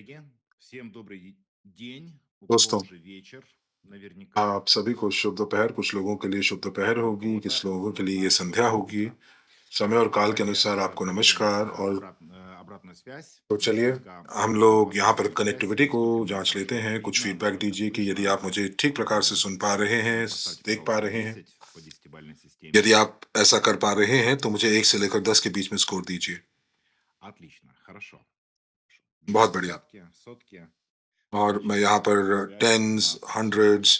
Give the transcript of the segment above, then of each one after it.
Коллеги, всем добрый день, у кого दोस्तों, уже вечер, наверняка. आप सभी को शुभ दोपहर। कुछ लोगों के लिए शुभ दोपहर होगी, कुछ लोगों के लिए ये संध्या होगी। समय और काल के Давайте अनुसार आपको проверим नमस्कार। और обратную связь. तो चलिए, Наверняка हम у लोग вас यहाँ पर хорошая связь, कनेक्टिविटी को насколько меня जाँच लेते хорошо हैं। कुछ видно, फीडबैक दीजिए कि यदि слышно. आप मुझे ठीक प्रकार से सुन पा रहे हैं, Поставьте, देख पा пожалуйста, रहे हैं। 10 по десятибалльной системе. यदि आप ऐसा कर पा रहे हैं, तो मुझे 1 से लेकर 10 के बीच में स्कोर दीजिए। Отлично, хорошо. बहुत बढ़िया। Десятки, сотки, और मैं значит, यहाँ पर связь у टेन्स, нас все. हंड्रेड्स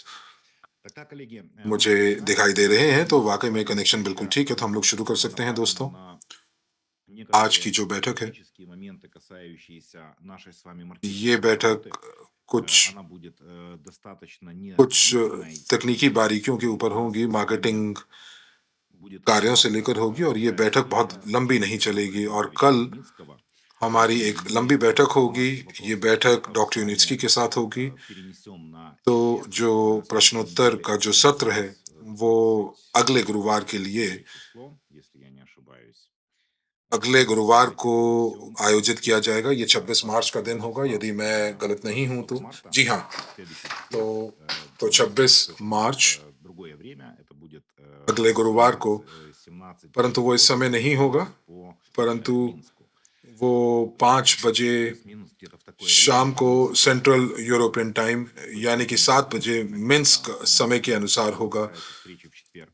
Тогда, коллеги, मुझे можем начинать. दिखाई दे रहे हैं, तो Сегодня वाक़ई с में вами कनेक्शन बिल्कुल встреча ठीक है, तो हम लोग शुरू कर सकते हैं направлена दोस्तों। на आज की некоторые जो बैठक है, технические моменты, касающиеся нашей с вами ये маркетинговой बैठक работы. कुछ Она будет достаточно не कुछ длительной तकनीकी и बारीकियों के ऊपर у нас होंगी, с вами मार्केटिंग будет कार्यों से короткая लेकर होगी, और ये такая बैठक बहुत встреча लंबी с नहीं चलेगी। профессором और Виктором कल Юницкого. हमारी Поэтому एक लंबी мы बैठक होगी। наши ये вопросы बैठक с डॉक्टर यूनिट्स्की вами के साथ होगी। перенесем на तो четверг, जो на следующей प्रश्नोत्तर неделе. का जो Это будет सत्र у है, нас वो 20, अगले गुरुवार के लिए число, если я не ошибаюсь. अगले Значит, गुरुवार давайте को перенесем आयोजित किया जाएगा। ये на 26 मार्च का दिन होगा, यदि मैं गलत नहीं हूँ 26 तो। марта, जी हाँ, следующий तो четверг, तो у нас 26 чуть मार्च другое время, это будет अगले गुरुवार को, परंतु वो इस 17:30 समय नहीं होगा, по परंतु Минску. वो 5 बजे Плюс-минус где-то в такое शाम время को Минск सेंट्रल यूरोपियन टाइम, точно यानी कि знает, 7 बजे मिन्स्क наверняка, समय के अनुसार когда होगा। состоится встреча в четверг.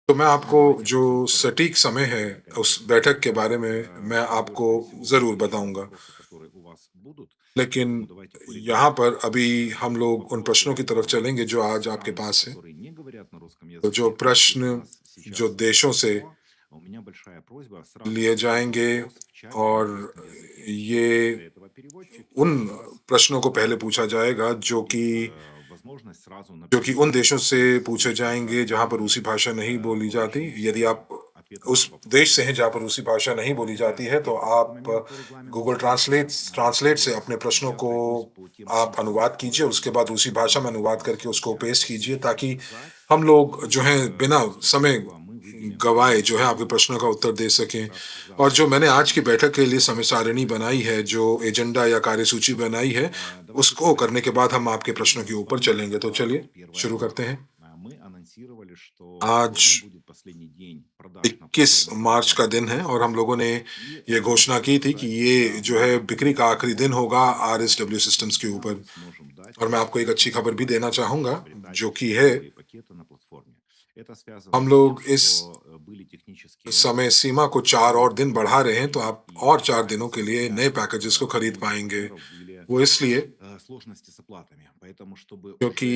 तो मैं Ну, आपको давайте जो начнем с первого सटीक вопроса, समय है उस коллеги. बैठक के Я बारे में मैं с आपको удовольствием сегодня ज़रूर отвечу на बताऊँगा। вопросы, которые у вас будут, लेकिन поэтому давайте по यहाँ регламенту. पर अभी हम लोग उन प्रश्नों Вопросы की तरफ चलेंगे जो आज आपके стран, पास है। которые не говорят на русском तो जो языке, их у प्रश्न нас जो сейчас देशों нет, से но у меня большая просьба сразу लिए пишите जाएँगे, вопрос в чате на और русском языке. ये Для этого переводчик उन через вас प्रश्नों को पहले पूछा जाएगा будет возможность सразу जो कि उन देशों написать से पूछे несколько जाएँगे जहाँ पर रूसी длинных भाषा नहीं बोली जाती। यदि получившихся आप ответов उस на देश вопрос. से हैं जहाँ पर रूसी भाषा नहीं बोली जाती Это है, तो первый такой आप момент по регламенту, गूगल следующий. ट्रांसलेट से Второй. अपने प्रश्नों Я को пройдусь по тем आप пунктам, अनुवाद कीजिए, которые उसके बाद я रूसी भाषा में अनुवाद могу करके उसको पेश сейчас कीजिए, ताकि сказать. हम लोग जो И हैं बिना после समय этого мы выделим गँवाए जो है небольшой आपके प्रश्नों का उत्तर दे как सकें। раз और जो завтрак मैंने आज की времени. बैठक के लिए समय सारिणी बनाई है, जो एजेंडा या कार्यसूची बनाई है, Давайте उसको тогда करने के बाद हम आपके प्रश्नों перейдем के с ऊपर вами चलेंगे। तो चलिए, сразу первое शुरू करते дело. हैं। Мы анонсировали, что сегодня आज будет последний день продаж на 21 платформе मार्च का Telegram दिन है, और हम लोगों ने и ये घोषणा की थी कि сказать, ये когда जो है мы बिक्री का आखिरी दिन होगा RSW какие सिस्टम्स के деньгам ऊपर। мы сможем дать और मैं आपको एक अच्छी нашим खबर भी देना покупателям चाहूँगा, приобретать जो कि है, новые пакеты на платформе. Это связано हम с тем, लोग इस что были технические समय सीमा को 4 और दिन बढ़ा रहे हैं, तो сложности, आप और и 4 दिनों के из-за लिए नए связанных पैकेजेस को у खरीद многих पाएँगे। партнеров были वो इसलिए сложности с оплатами. Поэтому, чтобы क्योंकि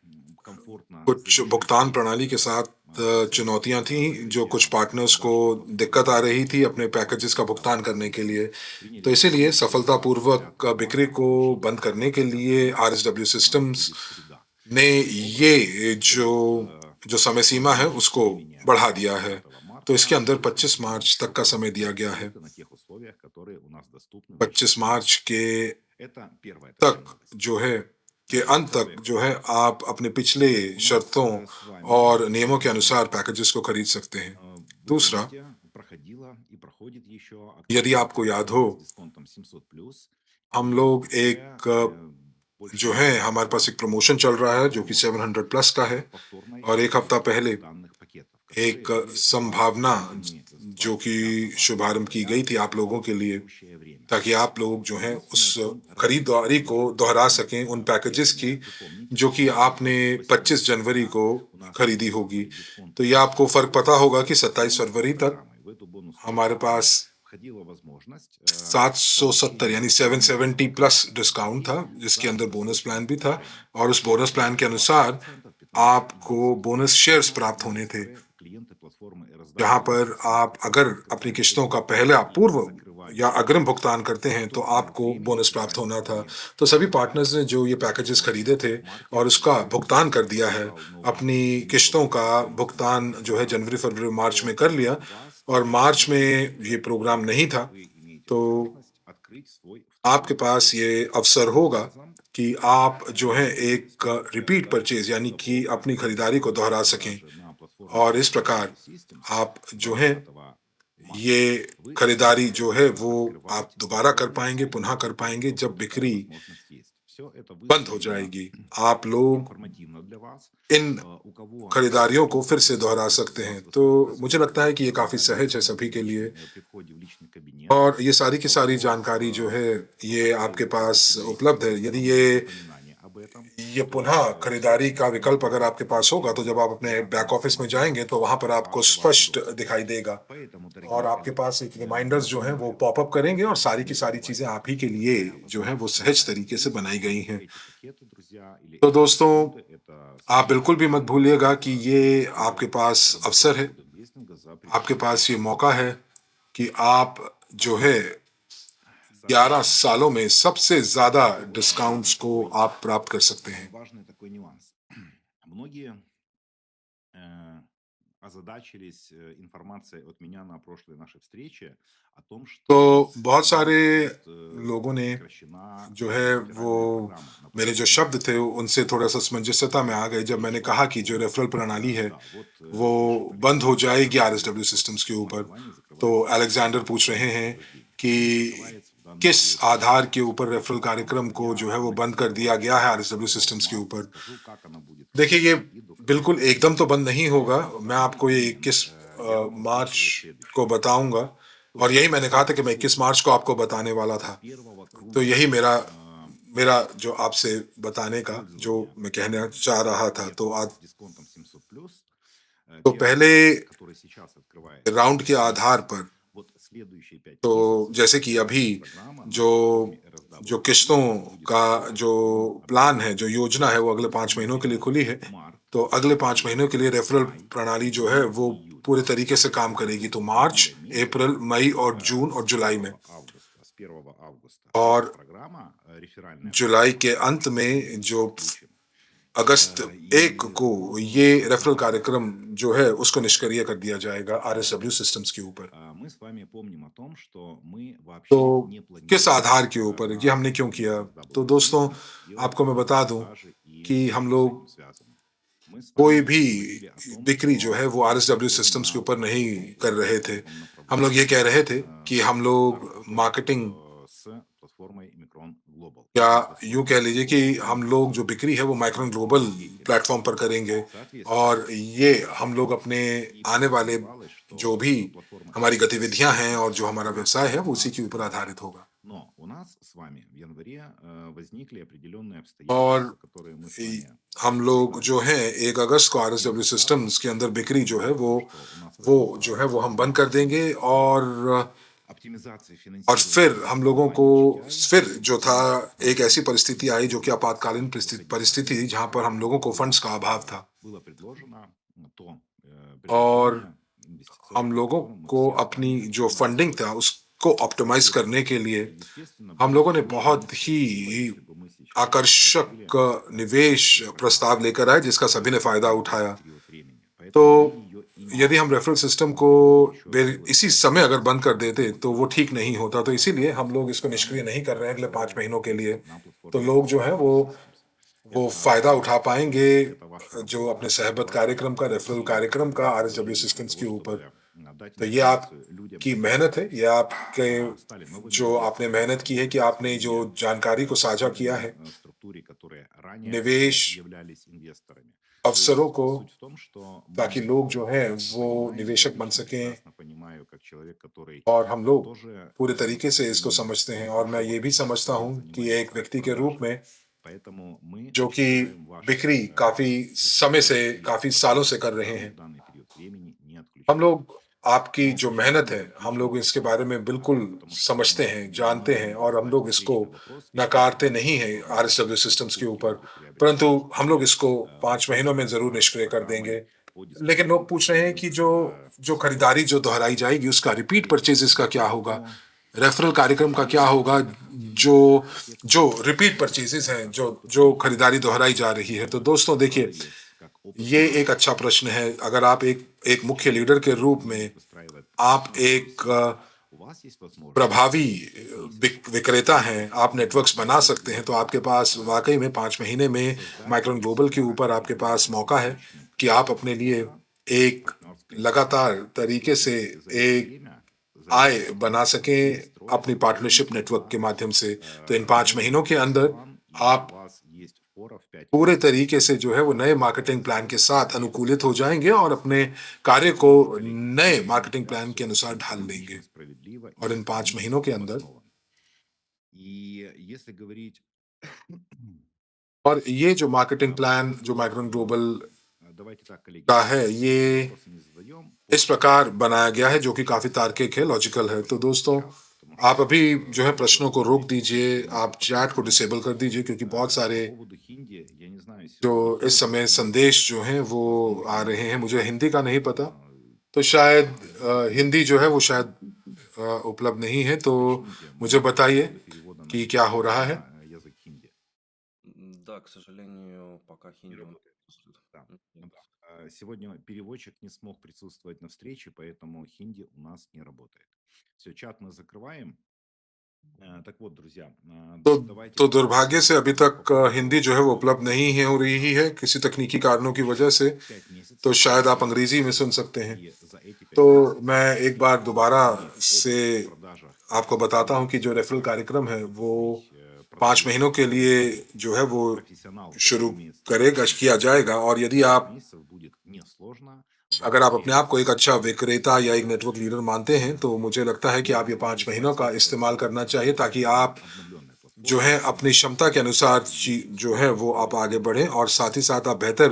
уже комфортно कुछ завершить भुगतान प्रणाली के какие-то साथ процессы, चुनौतियाँ थीं, जो कुछ я पार्टनर्स को вашего दिक्कत आ позволения रही थी अपने хотел पैकेजेस бы का भुगतान करने के огласить. लिए। Приняли तो इसीलिए решение до सफलतापूर्वक 5 बिक्री марта को получить बंद करने के लिए пакеты. RSW У нас systems будет среда. ने Таким образом, ये जो до जो समय सीमा है, ограниченного उसको времени बढ़ा दिया है। 25 तो इसके марта अंदर вы 25 сможете मार्च तक का समय दिया покупать गया है। пакеты на тех условиях, которые у нас доступны на 25 счету. मार्च के Это первая такая तक новость. जो है, के अंत Второе. तक जो है, आप अपने पिछले У нас शर्तों с вами और नियमों के अनुसार पैकेजेस को खरीद सकते हैं। вы दूसरा, помните, проходила и проходит еще यदि актуальная आपको याद программа हो, с дисконтом 700+, हम и लोग уже एक больше जो है, हमारे पास месяца एक प्रमोशन चल रहा है, जो कि можно 700 प्लस का है, повторной और 1 हफ्ता покупки पहले данных пакетов, которые एक были у вас संभावना куплены с जो कि 25 शुभारंभ की января गई थी आप लोगों по के लिए, текущее время. ताकि आप लोग जो हैं Единственное, उस в чем खरीदारी разница को между दोहरा этими सकें उन पैकेजेस की, пакетами, вы помните, जो कि что आपने до 25 18 जनवरी февраля को у нас खरीदी होगी। действовали तो дисконты ये आपको फ़र्क पता होगा कि 27 бонусной फरवरी तक программой. В эту бонусную हमारे программу पास входила возможность 770 यानी получения 770 бонусных प्लस डिस्काउंट था, покупки जिसके за अंदर बोनस प्लान досрочное भी था, погашение. और उस बोनस प्लान के Это अनुसार 20%, 15, आपको 20. बोनस शेयर्स Это प्राप्त होने थे, некоторые клиенты платформы जहाँ RSW पर действительно आप अगर अपनी покупали किश्तों का эти पहले आप и पूर्व закрывали या счет अग्रिम भुगतान करते हैं, в तो тот момент आपको времени, बोनस когда प्राप्त они होना था। могли तो सभी продать. पार्टनर्स ने जो ये पैकेजेस Поэтому खरीदे थे 25 और марта उसका уже भुगतान कर दिया है, подоспевал Новый अपनी год, и мы किश्तों говорим का о том, भुगतान जो है что जनवरी, फरवरी, मार्च में до कर लिया, 20 और मार्च में марта ये प्रोग्राम नहीं था। вы имеете तो возможность открыть свой आपके второй पास пакет. ये अवसर Таким होगा образом, कि आप जो है एक используя रिपीट данный परचेज़, यानी कि договор अपनी खरीदारी को दोहरा सकें, продажи на платформе और इस RSW प्रकार Systems आप जो है 20 ये खरीदारी जो है वो आप दोबारा कर पाएंगे, पुनः कर पाएंगे जब बिक्री बंद हो जाएगी। आप लोग इन खरीदारियों को फिर से दोहरा सकते हैं। तो मुझे लगता है कि ये काफ़ी सहज है सभी के लिए, और ये सारी की सारी जानकारी जो है ये आपके पास उपलब्ध है। यदि ये पुनः खरीदारी का विकल्प अगर आपके पास होगा, तो जब आप अपने बैक ऑफिस में जाएंगे तो वहां पर आपको स्पष्ट दिखाई देगा, और आपके पास एक रिमाइंडर्स जो हैं वो पॉपअप करेंगे, और सारी की सारी चीज़ें आप ही के लिए जो है वो सहज तरीके से बनाई गई हैं। तो दोस्तों, आप बिल्कुल भी मत भूलिएगा कि ये आपके पास अवसर है, आपके पास ये मौका है कि आप जो है 11 सालों में सबसे ज़्यादा डिस्काउंट्स को आप प्राप्त कर सकते हैं। важный такой нюанс. Многие озадачились информацией от меня на прошлой нашей встрече о том, तो что बहुत सारे будет लोगों ने прекращена जो है वो федеральная программа на मेरे जो शब्द थे उनसे थोड़ा सा असमंजसता में आ गए जब मैंने कहा कि जो रेफरल प्रणाली है Да, вот वो пишет बंद हो Александр, जाएगी आरएसडब्ल्यू सिस्टम्स के ऊपर। образование तो закрывается अलेक्जेंडर с पूछ रहे हैं 1 कि Закрывается в данный किस период आधार के времени. ऊपर रेफरल कार्यक्रम को Я जो है वो बंद कर दिया анонсировал गया है эту आरएसडब्ल्यू सिस्टम्स के ऊपर। информацию, скажу, как она будет देखिए, ये работать и до какого बिल्कुल एकदम तो बंद नहीं होगा। मैं Далее आपको ये именно 21 я вам मार्च озвучиваю следующее. को बताऊंगा, То और есть यही मैंने कहा था कि मैं 21 मार्च को आपको बताने वाला था। первого तो круга यही मेरा जो आपसे बताने का जो пользования मैं कहना चाह रहा था। तो आज с дисконтом 700+, तो первый पहले круг, который сейчас открывается राउंड के 1 आधार पर, вот следующие 5 तो месяцев जैसे कि अभी программа на जो платформе जो RSW किस्तों будет का работать जो до प्लान है, апреля. जो योजना है, वो अगले 5 महीनों के लिए खुली है। Март, तो अगले 5 महीनों के लिए रेफरल май, प्रणाली जो है वो июнь. पूरे तरीके से काम करेगी। तो मार्च, Июля अप्रैल, месяца मई और जून और с जुलाई 1 में, августа, с 1 августа эта और программа, реферальная जुलाई программа, के अंत में जो отключена. अगस्त 1 И को ये रेफरल कार्यक्रम जो है उसको निष्क्रिय कर दिया जाएगा आरएसडब्ल्यू सिस्टम्स के ऊपर। мы с вами помним о том, что мы तो вообще не किस आधार планировали के ऊपर ये на हमने क्यों платформе किया? तो RSW दोस्तों, Business делать आपको मैं बता दूं продажи и कि все, हम что с लोग этим связано. Мы с कोई вами भी говорили о том, बिक्री जो что है वो आरएसडब्ल्यू переходим सिस्टम्स के на ऊपर नहीं новом कर रहे थे। маркетинговом हम लोग ये направлении कह रहे थे कि हम लोग работать मार्केटिंग, с платформой Micron Global. या Этой यूं платформой कह लीजिए कि будем हम लोग जो बिक्री है वो माइक्रोन ग्लोबल प्लेटफॉर्म पर करेंगे, और ये हम लोग अपने आने वाले जो भी हमारी गतिविधियां हैं और जो हमारा व्यवसाय है वो उसी के ऊपर आधारित होगा। Но у нас с вами в январе возникли определенные और обстоятельства, которые мы с вами हम लोग जो है 1 अगस्त को आरएसडब्ल्यू सिस्टम्स के अंदर बिक्री जो है वो जो है वो हम बंद कर देंगे, оптимизации और फिर финансирования हम लोगों को компании HTI फिर जो था будет एक ऐसी परिस्थिति आई जो कि आपातकालीन परिस्थिति थी, जहां पर हम लोगों को फंड्स का अभाव था, было предложено то और предложение हम инвестиционное, लोगों которым мы को все с अपनी вами जो फंडिंग था उसको ऑप्टिमाइज करने के लिए естественно, हम было लोगों ने бы बहुत очень ही красиво, если бы мы сейчас आकर्षक включили निवेश эту प्रस्ताव программу लेकर आए, जिसका सभी ने फायदा उठाया। период времени. तो Поэтому мы ее यदि हम инициировали. रेफरल सिस्टम को इसी समय अगर बंद कर देते तो वो ठीक नहीं होता। तो इसीलिए हम लोग इसको निष्क्रिय नहीं कर रहे हैं अगले 5 महीनों के लिए। На तो платформе लोग जो है वो Это फायदा उठा पाएंगे это ваша जो работа, अपने это सहबत ваша कार्यक्रम का, रेफरल и कार्यक्रम का ваши आरएसडब्ल्यू усилия для सिस्टम्स के того, ऊपर। чтобы дать तो ये информацию людям, आपकी которые मेहनत है, ये आपके стали новыми जो आपने инвесторами मेहनत की है कि आपने जो или जानकारी को साझा किया है, в структуре, которые ранее не निवेश являлись инвесторами. То अवसरों есть को, суть в том, что ताकि мы लोग जो हैं वो понимаем, я निवेशक बन лично सकें, прекрасно понимаю, как человек, который और हम लोग тоже पूरे तरीके से इसको не समझते हैं। और मैं ये भी समझता हूँ कि занимается एक व्यक्ति के रूप में Поэтому мы जो कि считаем ваше बिक्री काफी समय से, काफी सालों से कर रहे हैं, в данный период времени не हम отключать. लोग आपकी जो मेहनत है, हम लोग इसके बारे में बिल्कुल समझते हैं, जानते हैं, और हम लोग इसको नकारते नहीं हैं आरएसडब्ल्यू सिस्टम्स के ऊपर, परंतु हम लोग इसको 5 महीनों में जरूर निष्क्रिय कर देंगे। लेकिन लोग पूछ रहे हैं कि जो खरीदारी जो दोहराई जाएगी उसका रिपीट परचेजेस का क्या होगा, रेफरल कार्यक्रम का क्या होगा, जो जो रिपीट परचेजेस हैं, जो खरीदारी दोहराई जा रही है। तो दोस्तों देखिए, ये एक अच्छा प्रश्न है। अगर आप एक मुख्य लीडर के रूप में आप एक प्रभावी विक्रेता हैं, आप नेटवर्क्स बना सकते हैं, तो आपके पास वाकई में 5 महीने में माइक्रोन ग्लोबल के ऊपर आपके पास मौका है कि आप अपने लिए एक लगातार तरीके से एक आय बना सकें अपनी पार्टनरशिप नेटवर्क के माध्यम से। तो इन 5 महीनों के अंदर आप पूरे तरीके से जो है वो नए मार्केटिंग प्लान के साथ अनुकूलित हो जाएँगे और अपने कार्य को नए मार्केटिंग प्लान के अनुसार ढाल लेंगे। और इन 5 महीनों के अंदर और ये जो मार्केटिंग प्लान जो माइक्रोन ग्लोबल का है, ये इस प्रकार बनाया गया है जो कि काफ़ी तार्किक है, लॉजिकल है। तो दोस्तों, आप अभी जो है प्रश्नों को रोक दीजिए, आप चैट को डिसेबल कर दीजिए क्योंकि बहुत सारे जो इस समय संदेश जो हैं वो आ रहे हैं। मुझे हिंदी का नहीं पता, तो शायद हिंदी जो है वो शायद उपलब्ध नहीं है, तो मुझे बताइए कि क्या हो रहा है? Да, к сожалению, пока хинди у нас отсутствует. Да. Нет. Сегодня переводчик не смог присутствовать на встрече, поэтому хинди у нас не работает. Все, чат мы закрываем. Так вот, друзья, तो давайте... तो दुर्भाग्य से अभी तक हिंदी जो है वो उपलब्ध नहीं है हो रही है किसी तकनीकी कारणों की वजह से, तो शायद आप अंग्रेजी में सुन सकते हैं। तो मैं एक बार दोबारा से आपको बताता हूं कि जो रेफरल कार्यक्रम है वो 5 महीनों के लिए जो है वो शुरू किया जाएगा। और यदि आप अगर आप अपने आप को एक अच्छा विक्रेता या एक नेटवर्क लीडर मानते हैं, तो मुझे लगता है कि आप ये 5 महीनों का इस्तेमाल करना चाहिए ताकि आप जो है अपनी क्षमता के अनुसार जो है वो आप आगे बढ़ें और साथ ही साथ आप बेहतर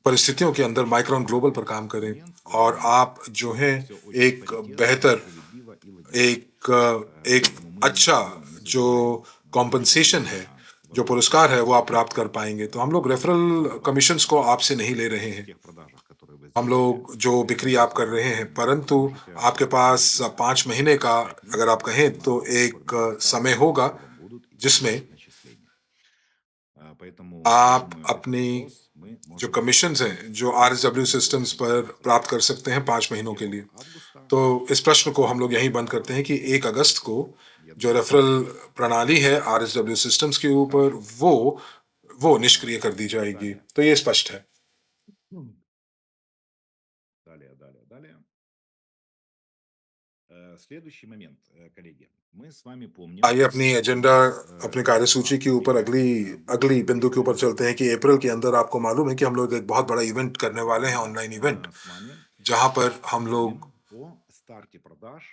परिस्थितियों के अंदर माइक्रोन ग्लोबल पर काम करें और आप जो है एक बेहतर एक अच्छा जो कॉम्पनसेशन है, जो पुरस्कार है वो आप प्राप्त कर पाएंगे। तो हम लोग रेफरल कमीशंस को आपसे नहीं ले रहे हैं, हम लोग जो बिक्री आप कर रहे हैं, परंतु आपके पास 5 महीने का अगर आप कहें तो एक समय होगा जिसमें आप अपनी जो कमीशंस हैं जो RSW सिस्टम्स पर प्राप्त कर सकते हैं 5 महीनों के लिए। तो इस प्रश्न को हम लोग यहीं बंद करते हैं कि 1 अगस्त को जो रेफरल प्रणाली है RSW सिस्टम्स के ऊपर वो निष्क्रिय कर दी जाएगी। तो ये स्पष्ट है। आइए अपनी एजेंडा अपने कार्यसूची के ऊपर अगली बिंदु के ऊपर चलते हैं कि अप्रैल के अंदर आपको मालूम है कि हम लोग एक बहुत बड़ा इवेंट करने वाले हैं, ऑनलाइन इवेंट, जहां पर हम लोग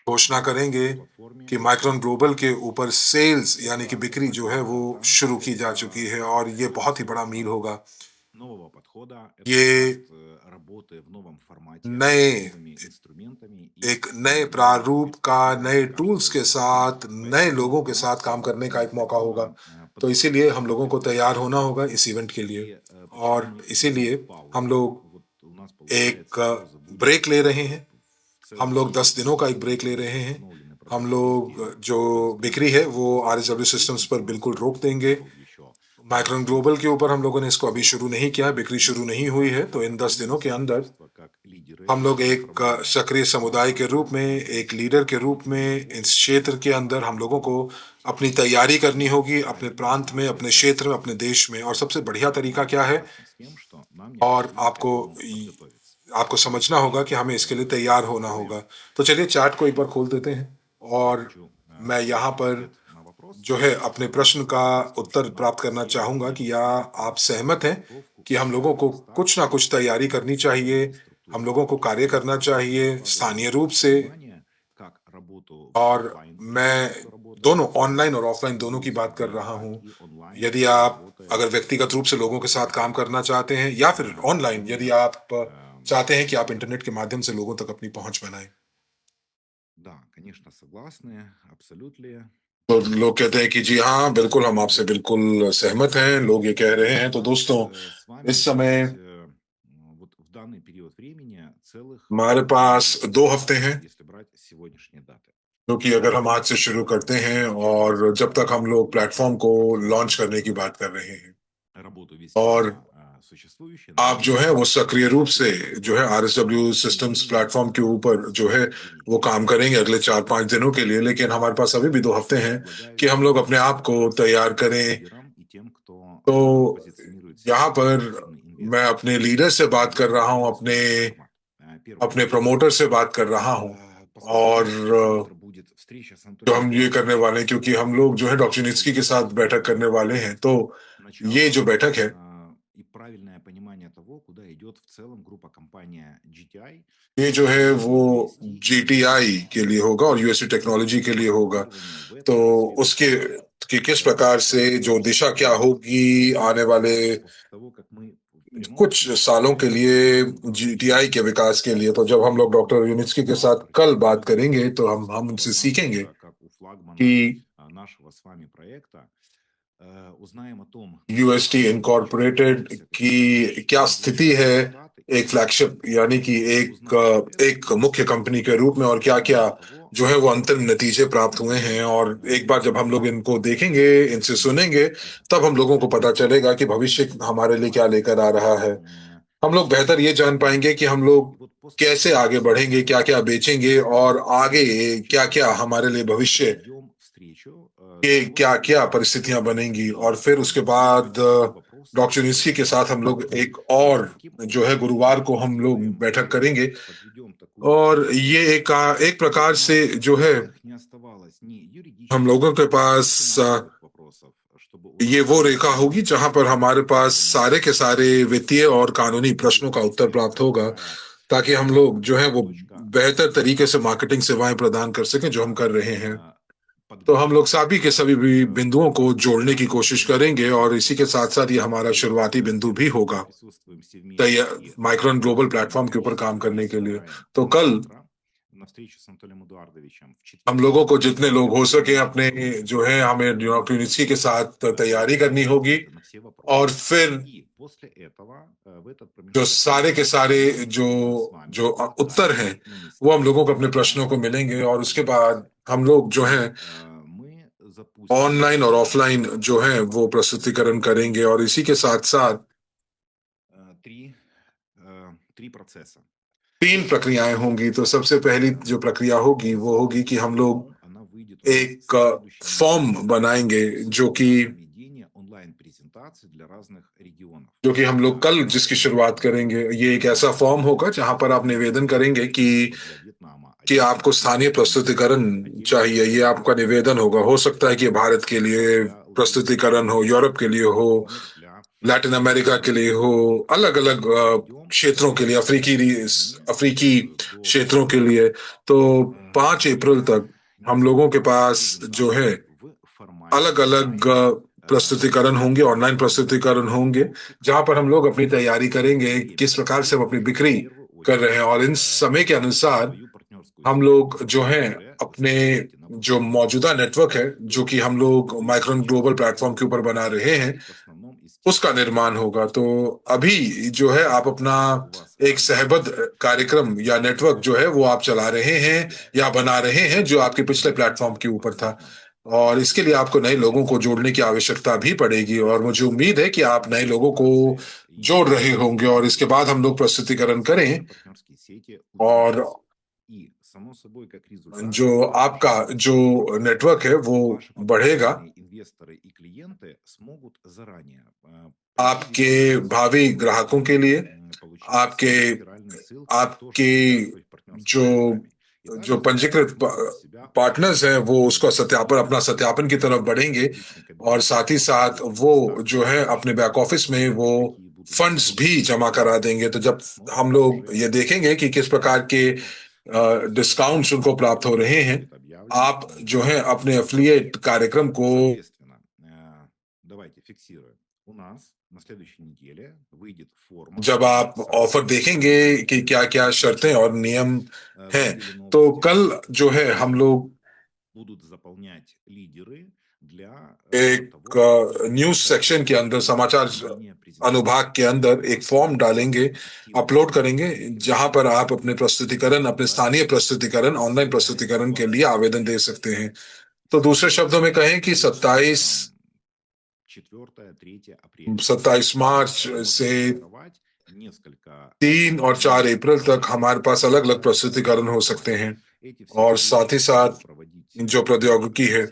घोषणा करेंगे कि माइक्रोन ग्लोबल के ऊपर सेल्स यानी कि बिक्री जो है वो शुरू की जा चुकी है और ये बहुत ही बड़ा मील होगा। ये एक नए प्रारूप का, नए टूल्स के साथ, नए लोगों के साथ काम करने का एक मौका होगा। तो इसीलिए हम लोगों को तैयार होना होगा इस इवेंट के लिए और इसीलिए हम लोग एक ब्रेक ले रहे हैं। हम लोग 10 दिनों का एक ब्रेक ले रहे हैं। हम लोग जो बिक्री है वो RSW सिस्टम्स पर बिल्कुल रोक देंगे। माइक्रोन ग्लोबल के ऊपर हम लोगों ने इसको अभी शुरू नहीं किया, बिक्री शुरू नहीं हुई है। तो इन 10 दिनों के अंदर हम लोग एक सक्रिय समुदाय के रूप में, एक लीडर के रूप में इस क्षेत्र के अंदर हम लोगों को अपनी तैयारी करनी होगी, अपने प्रांत में, अपने क्षेत्र में, अपने देश में। और सबसे बढ़िया तरीका क्या है, और आपको समझना होगा कि हमें इसके लिए तैयार होना होगा। तो चलिए चार्ट को एक बार खोल देते हैं और मैं यहाँ पर जो है अपने प्रश्न का उत्तर प्राप्त करना चाहूंगा कि या आप सहमत हैं कि हम लोगों को कुछ ना कुछ तैयारी करनी चाहिए, हम लोगों को कार्य करना चाहिए स्थानीय रूप से। और मैं दोनों ऑनलाइन और ऑफलाइन दोनों की बात कर रहा हूं। यदि आप अगर व्यक्तिगत रूप से लोगों के साथ काम करना चाहते हैं या फिर ऑनलाइन यदि आप चाहते हैं कि आप इंटरनेट के माध्यम से लोगों तक अपनी पहुंच बनाएं। तो लोग कहते हैं कि जी हाँ बिल्कुल, हम आपसे बिल्कुल सहमत हैं, लोग ये कह रहे हैं। तो दोस्तों, इस समय हमारे पास 2 हफ्ते हैं, क्योंकि अगर हम आज से शुरू करते हैं और जब तक हम लोग प्लेटफॉर्म को लॉन्च करने की बात कर रहे हैं और आप जो है वो सक्रिय रूप से जो है RSW सिस्टम्स प्लेटफॉर्म के ऊपर जो है वो काम करेंगे अगले 4-5 दिनों के लिए। लेकिन हमारे पास अभी भी 2 हफ्ते हैं कि हम लोग अपने आप को तैयार करें। तो यहाँ पर मैं अपने लीडर से बात कर रहा हूँ, अपने प्रमोटर से बात कर रहा हूँ और जो हम ये करने वाले हैं, क्योंकि हम लोग जो है डॉक्टर नित्स्की के साथ बैठक करने वाले हैं, तो ये जो बैठक है ये जो है वो GTI के लिए होगा और यूएसटी टेक्नोलॉजी के लिए होगा। तो उसके कि किस प्रकार से जो दिशा क्या होगी आने वाले कुछ सालों के लिए GTI के विकास के लिए। तो जब हम लोग डॉक्टर यूनित्स्की के साथ कल बात करेंगे तो हम उनसे सीखेंगे कि यूएसटी इनकॉर्पोरेटेड की क्या स्थिति है एक फ्लैगशिप यानी कि एक मुख्य कंपनी के रूप में, और क्या क्या जो है वो अंतिम नतीजे प्राप्त हुए हैं। और एक बार जब हम लोग इनको देखेंगे, इनसे सुनेंगे, तब हम लोगों को पता चलेगा कि भविष्य हमारे लिए क्या लेकर आ रहा है। हम लोग बेहतर ये जान पाएंगे कि हम लोग कैसे आगे बढ़ेंगे, क्या क्या बेचेंगे और आगे क्या क्या हमारे लिए भविष्य के क्या क्या परिस्थितियां बनेंगी। और फिर उसके बाद डॉक्टर नित्स्की के साथ हम लोग एक और जो है गुरुवार को हम लोग बैठक करेंगे। और ये एक प्रकार से जो है हम लोगों के पास ये वो रेखा होगी जहां पर हमारे पास सारे के सारे वित्तीय और कानूनी प्रश्नों का उत्तर प्राप्त होगा, ताकि हम लोग जो है वो बेहतर तरीके से मार्केटिंग सेवाएं प्रदान कर सकें जो हम कर रहे हैं। तो हम लोग सभी के सभी भी बिंदुओं को जोड़ने की कोशिश करेंगे, और इसी के साथ साथ ये हमारा शुरुआती बिंदु भी होगा माइक्रोन ग्लोबल प्लेटफॉर्म के ऊपर काम करने के लिए। तो कल हम लोगों को जितने लोग हो सके अपने जो है हमें डॉक्टर नित्स्की के साथ तैयारी करनी होगी, और फिर जो सारे के सारे जो जो उत्तर हैं वो हम लोगों को अपने प्रश्नों को मिलेंगे। और उसके बाद हम लोग जो है ऑनलाइन और ऑफलाइन जो है वो प्रस्तुतिकरण करेंगे। और इसी के साथ साथ तीन प्रक्रियाएं होंगी। तो सबसे पहली जो प्रक्रिया होगी वो होगी कि हम लोग एक फॉर्म बनाएंगे जो कि हम लोग कल जिसकी शुरुआत करेंगे। ये एक ऐसा फॉर्म होगा जहां पर आप निवेदन करेंगे कि आपको स्थानीय प्रस्तुतिकरण चाहिए। ये आपका निवेदन होगा। हो सकता है कि भारत के लिए प्रस्तुतिकरण हो, यूरोप के लिए हो, लैटिन अमेरिका के लिए हो, अलग अलग क्षेत्रों के लिए, अफ्रीकी क्षेत्रों के लिए। तो 5 अप्रैल तक हम लोगों के पास जो है अलग अलग प्रस्तुतिकरण होंगे, ऑनलाइन प्रस्तुतिकरण होंगे, जहां पर हम लोग अपनी तैयारी करेंगे किस प्रकार से हम अपनी बिक्री कर रहे हैं। और इन समय के अनुसार हम लोग जो है अपने जो मौजूदा नेटवर्क है जो कि हम लोग माइक्रोन ग्लोबल प्लेटफॉर्म के ऊपर बना रहे हैं उसका निर्माण होगा। तो अभी जो है आप अपना एक सहबद्ध कार्यक्रम या नेटवर्क जो है वो आप चला रहे हैं या बना रहे हैं जो आपके पिछले प्लेटफॉर्म के ऊपर था, और इसके लिए आपको नए लोगों को जोड़ने की आवश्यकता भी पड़ेगी। और मुझे उम्मीद है कि आप नए लोगों को जोड़ रहे होंगे, और इसके बाद हम लोग प्रस्तुतिकरण करें और जो आपका जो नेटवर्क है वो बढ़ेगा। आपके भावी ग्राहकों के लिए, आपके आपके जो जो पंजीकृत पार्टनर्स हैं वो उसका अपना सत्यापन की तरफ बढ़ेंगे, और साथ ही साथ वो जो है अपने बैक ऑफिस में वो फंड्स भी जमा करा देंगे। तो जब हम लोग ये देखेंगे कि किस प्रकार के डिस्काउंट्स उनको प्राप्त हो रहे हैं, आप जो है अपने एफिलिएट कार्यक्रम को जब आप ऑफर देखेंगे कि क्या क्या शर्तें और नियम हैं, तो कल जो है हम लोग एक न्यूज सेक्शन के अंदर, समाचार अनुभाग के अंदर एक फॉर्म डालेंगे, अपलोड करेंगे, जहां पर आप अपने प्रस्तुतिकरण, अपने स्थानीय प्रस्तुतिकरण, ऑनलाइन प्रस्तुतिकरण के लिए आवेदन दे सकते हैं। तो दूसरे शब्दों में कहें कि 27 मार्च से 3 और 4 अप्रैल तक हमारे पास अलग अलग प्रस्तुतिकरण हो सकते हैं, और साथ ही साथ जो प्रौद्योगिकी है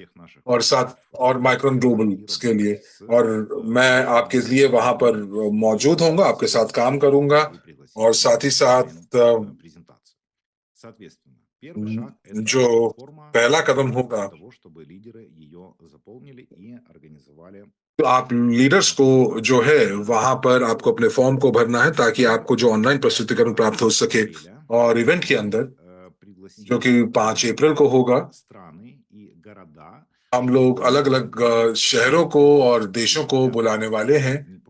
और माइक्रोन ग्लोबल के लिए। और मैं आपके लिए वहां पर मौजूद होऊंगा, आपके साथ काम करूंगा, और साथ ही साथ जो पहला कदम होगा, तो आप लीडर्स को जो है वहां पर आपको अपने फॉर्म को भरना है ताकि आपको जो ऑनलाइन प्रस्तुतिकरण प्राप्त हो सके। और इवेंट के अंदर जो कि 5 अप्रैल को होगा, हम लोग अलग अलग शहरों को और देशों को बुलाने वाले हैं,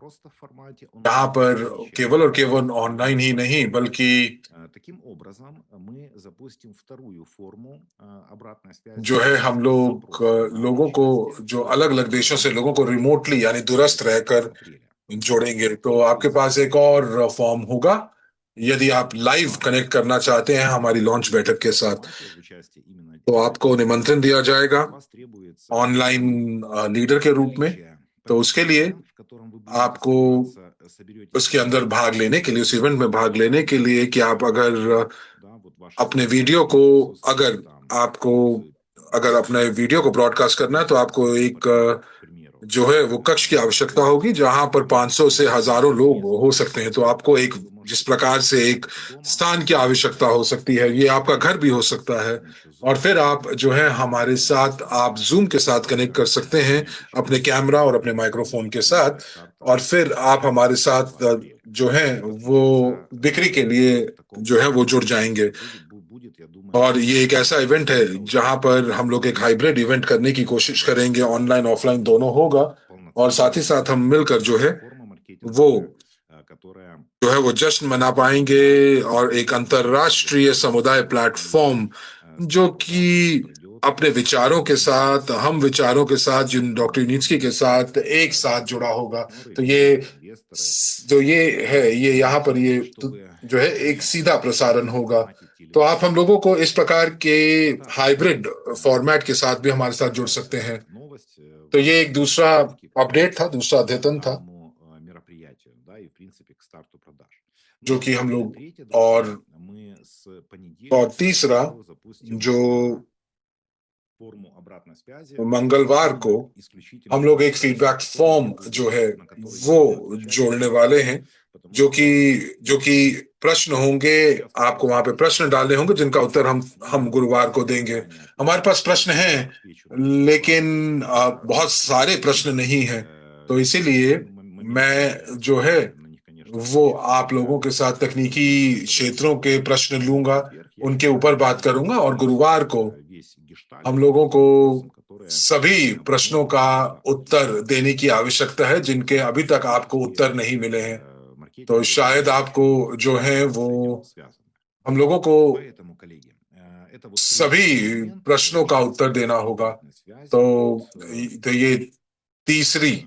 यहाँ पर केवल और केवल ऑनलाइन ही नहीं बल्कि जो है हम लोग लोगों को जो अलग अलग देशों से लोगों को रिमोटली यानी दूरस्थ रहकर जोड़ेंगे। तो आपके पास एक और फॉर्म होगा यदि आप लाइव कनेक्ट करना चाहते हैं हमारी लॉन्च बैठक के साथ, तो आपको निमंत्रण दिया जाएगा ऑनलाइन लीडर के रूप में। तो उसके लिए आपको उसके अंदर भाग लेने के लिए, उस इवेंट में भाग लेने के लिए कि आप अगर अपने वीडियो को अगर अपने वीडियो को ब्रॉडकास्ट करना है तो आपको एक जो है वो कक्ष की आवश्यकता होगी जहां पर 500 से हजारों लोग हो सकते हैं। तो आपको एक जिस प्रकार से एक स्थान की आवश्यकता हो सकती है, ये आपका घर भी हो सकता है, और फिर आप जो है हमारे साथ आप जूम के साथ कनेक्ट कर सकते हैं अपने कैमरा और अपने माइक्रोफोन के साथ, और फिर आप हमारे साथ जो है वो बिक्री के लिए जो है वो जुड़ जाएंगे। और ये एक ऐसा इवेंट है जहां पर हम लोग एक हाइब्रिड इवेंट करने की कोशिश करेंगे, ऑनलाइन ऑफलाइन दोनों होगा, और साथ ही साथ हम मिलकर जो है वो जश्न मना पाएंगे और एक अंतरराष्ट्रीय समुदाय प्लेटफॉर्म जो कि अपने विचारों के साथ, हम विचारों के साथ, जिन डॉक्टर यूनिट्स्की के साथ एक साथ जुड़ा होगा। तो ये है, ये यहाँ पर ये जो है एक सीधा प्रसारण होगा। तो आप हम लोगों को इस प्रकार के हाइब्रिड फॉर्मेट के साथ भी हमारे साथ जुड़ सकते हैं। तो ये एक दूसरा अपडेट था, दूसरा अद्यतन था जो कि हम लोग, और तीसरा जो मंगलवार को हम लोग एक फीडबैक फॉर्म जो है वो जोड़ने वाले हैं, जो कि प्रश्न होंगे, आपको वहां पे प्रश्न डालने होंगे जिनका उत्तर हम गुरुवार को देंगे। हमारे पास प्रश्न हैं लेकिन बहुत सारे प्रश्न नहीं हैं, तो इसीलिए मैं जो है वो आप लोगों के साथ तकनीकी क्षेत्रों के प्रश्न लूंगा, उनके ऊपर बात करूंगा, और गुरुवार को हम लोगों को सभी प्रश्नों का उत्तर देने की आवश्यकता है जिनके अभी तक आपको उत्तर नहीं मिले हैं। तो शायद आपको जो है वो हम लोगों को सभी प्रश्नों का उत्तर देना होगा। तो ये तीसरी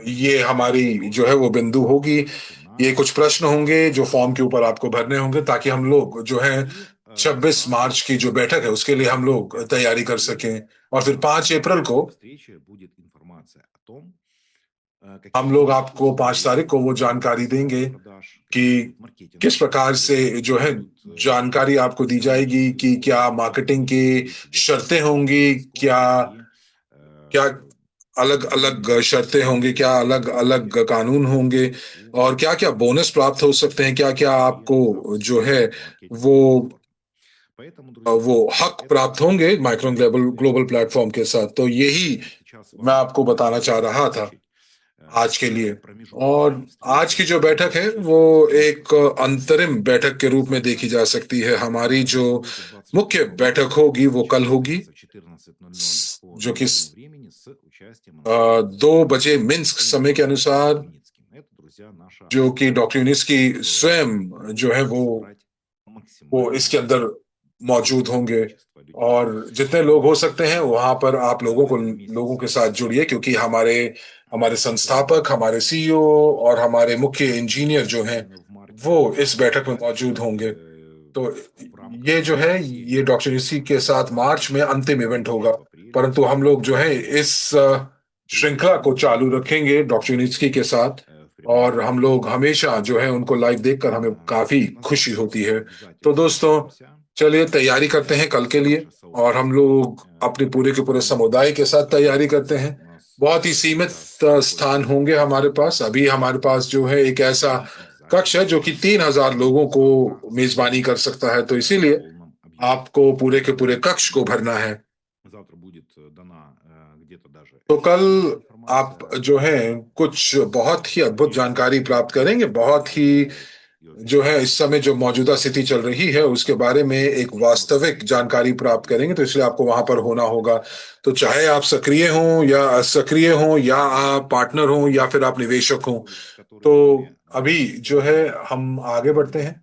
ये हमारी जो है वो बिंदु होगी। ये कुछ प्रश्न होंगे जो फॉर्म के ऊपर आपको भरने होंगे ताकि हम लोग जो है 26 मार्च की जो बैठक है उसके लिए हम लोग तैयारी कर सकें, और फिर 5 अप्रैल को हम लोग आपको 5 तारीख को वो जानकारी देंगे कि किस प्रकार से जो है जानकारी आपको दी जाएगी कि क्या मार्केटिंग की शर्तें होंगी, क्या अलग अलग शर्तें होंगी, क्या अलग अलग कानून होंगे, और क्या क्या बोनस प्राप्त हो सकते हैं, क्या क्या आपको जो है वो हक प्राप्त होंगे माइक्रोन ग्लोबल प्लेटफॉर्म के साथ। तो यही मैं आपको बताना चाह रहा था आज के लिए। और आज की जो बैठक है वो एक अंतरिम बैठक के रूप में देखी जा सकती है। हमारी जो मुख्य बैठक होगी वो कल होगी, जो कि 2 बजे मिन्स्क समय के अनुसार, जो कि डॉक्टर यूनिट्स्की स्वयं जो है वो इसके अंदर मौजूद होंगे, और जितने लोग हो सकते हैं वहां पर आप लोगों के साथ जुड़िए, क्योंकि हमारे संस्थापक, हमारे सीईओ और हमारे मुख्य इंजीनियर जो हैं वो इस बैठक में मौजूद होंगे। तो ये जो है ये डॉक्टर यूनिट्स्की के साथ मार्च में अंतिम इवेंट होगा, परंतु हम लोग जो है इस श्रृंखला को चालू रखेंगे डॉक्टर यूनिट्स्की के साथ, और हम लोग हमेशा जो है उनको लाइव देखकर हमें काफी खुशी होती है। तो दोस्तों चलिए तैयारी करते हैं कल के लिए, और हम लोग अपने पूरे के पूरे समुदाय के साथ तैयारी करते हैं। बहुत ही सीमित स्थान होंगे हमारे पास। अभी हमारे पास जो है एक ऐसा कक्ष है जो कि 3000 लोगों को मेजबानी कर सकता है। तो इसीलिए आपको पूरे के पूरे कक्ष को भरना है। завтра будет дана где-то даже तो कल эксклюзивная आप информация, जो है कुछ बहुत ही अद्भुत जानकारी प्राप्त करेंगे, बहुत ही जो है इस समय जो मौजूदा स्थिति चल रही है उसके बारे में एक वास्तविक जानकारी प्राप्त करेंगे। तो इसलिए आपको वहां पर होना होगा। तो चाहे आप सक्रिय हों या असक्रिय हों, या आप पार्टनर हों या फिर आप निवेशक हों, तो अभी जो है हम आगे बढ़ते हैं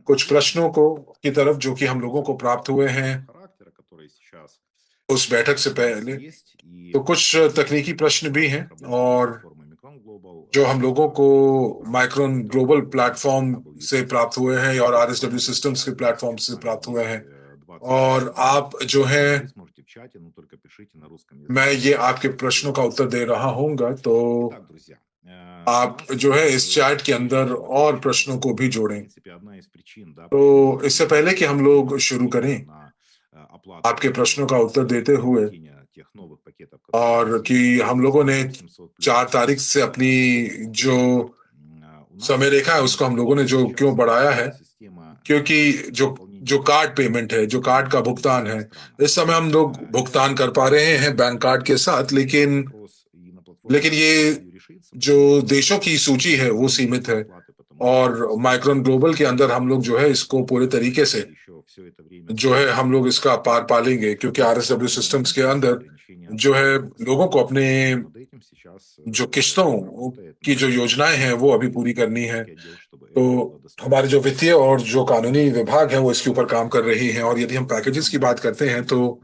कुछ प्रश्नों को की तरफ जो कि हम लोगों को प्राप्त हुए हैं характера, который сейчас उस बैठक से у нас पहले। есть, и तो कुछ तकनीकी प्रश्न भी हैं, проблема с और платформой Mekong Global, जो हम लोगों को micron Micron global Global platform WSP से प्राप्त हुए हैं और RSW सिस्टम्स के प्लेटफॉर्म से प्राप्त हुए हैं। और आप जो है, вы сможете в чате, но только пишите на русском मैं языке. ये आपके प्रश्नों का उत्तर दे रहा हूँगा, तो Итак, друзья, आप у нас जो है इस चैट के есть अंदर новый और ключ. प्रश्नों को भी В जोड़ें। принципе, одна из причин, да, почему तो इससे पहले कि हम लोग शुरू करें на оплату आपके प्रश्नों का उत्तर देते हुए, приобретения тех новых пакетов, которые у और нас कि есть, हम लोगों ने 800 плюс 4 तारीख से अपनी जो у нас समय रेखा है उसको हम लोगों ने जो क्यों बढ़ाया है, система क्योंकि जो जो कार्ड पेमेंट है, जो कार्ड का भुगतान है, इस समय हम लोग भुगतान कर पा रहे हैं बैंक कार्ड के साथ, लेकिन ये जो देशों की सूची है वो सीमित है। और माइक्रोन ग्लोबल के अंदर हम लोग जो है इसको पूरे तरीके से जो है हम लोग इसका पार पालेंगे, क्योंकि RSW सिस्टम्स के अंदर जो है लोगों को अपने जो किस्तों की जो योजनाएं हैं वो अभी पूरी करनी है। तो हमारे जो वित्तीय और जो कानूनी विभाग है वो इसके ऊपर काम कर रही हैं। और यदि हम पैकेजेस की बात करते हैं तो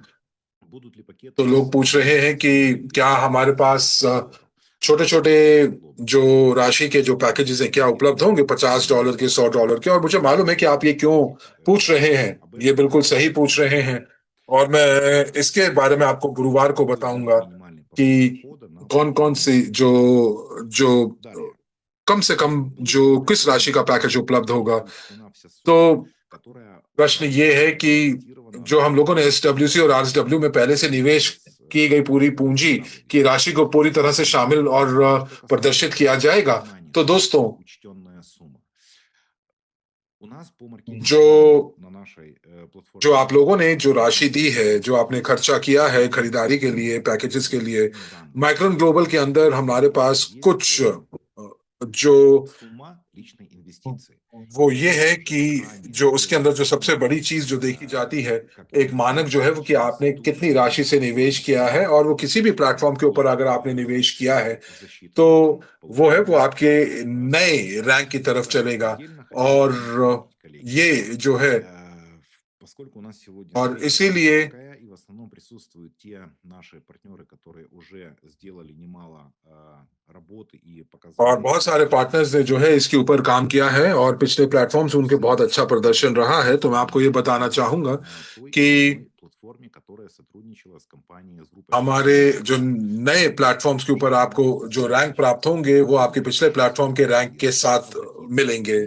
लोग पूछ रहे हैं कि क्या हमारे पास छोटे छोटे जो राशि के जो पैकेजेस हैं क्या उपलब्ध होंगे, $50 के, $100 के। और मुझे मालूम है कि आप ये क्यों पूछ रहे हैं, ये बिल्कुल सही पूछ रहे हैं। और मैं इसके बारे में आपको गुरुवार को बताऊंगा कि कौन कौन सी जो जो कम से कम जो किस राशि का पैकेज उपलब्ध होगा। तो प्रश्न ये है कि जो हम लोगों ने SWC और RSW में पहले से निवेश की गई पूरी पूंजी की राशि को पूरी तरह से शामिल और प्रदर्शित किया जाएगा। तो दोस्तों, जो जो आप लोगों ने जो राशि दी है, जो आपने खर्चा किया है खरीदारी के लिए, पैकेजेस के लिए, माइक्रोन ग्लोबल के अंदर हमारे पास कुछ जो वो ये है कि जो उसके अंदर जो सबसे बड़ी चीज जो देखी जाती है, एक मानक जो है वो कि आपने कितनी राशि से निवेश किया है। और वो किसी भी प्लेटफॉर्म के ऊपर अगर आपने निवेश किया है तो वो है वो आपके नए रैंक की तरफ चलेगा। और ये जो है, Поскольку у нас сегодня और встреча इसीलिए такая, и в основном присутствуют те наши партнеры, которые уже сделали немало работы и और показали बहुत सारे पार्टनर्स ने जो है इसके ऊपर काम किया है और पिछले प्लेटफॉर्म्स उनके बहुत अच्छा प्रदर्शन रहा है। तो मैं आपको ये बताना चाहूंगा कि платформе, которая сотрудничала с компанией, с группой हमारे जो नए प्लेटफॉर्म्स के ऊपर आपको जो रैंक प्राप्त होंगे वो आपके पिछले प्लेटफॉर्म के रैंक के साथ मिलेंगे।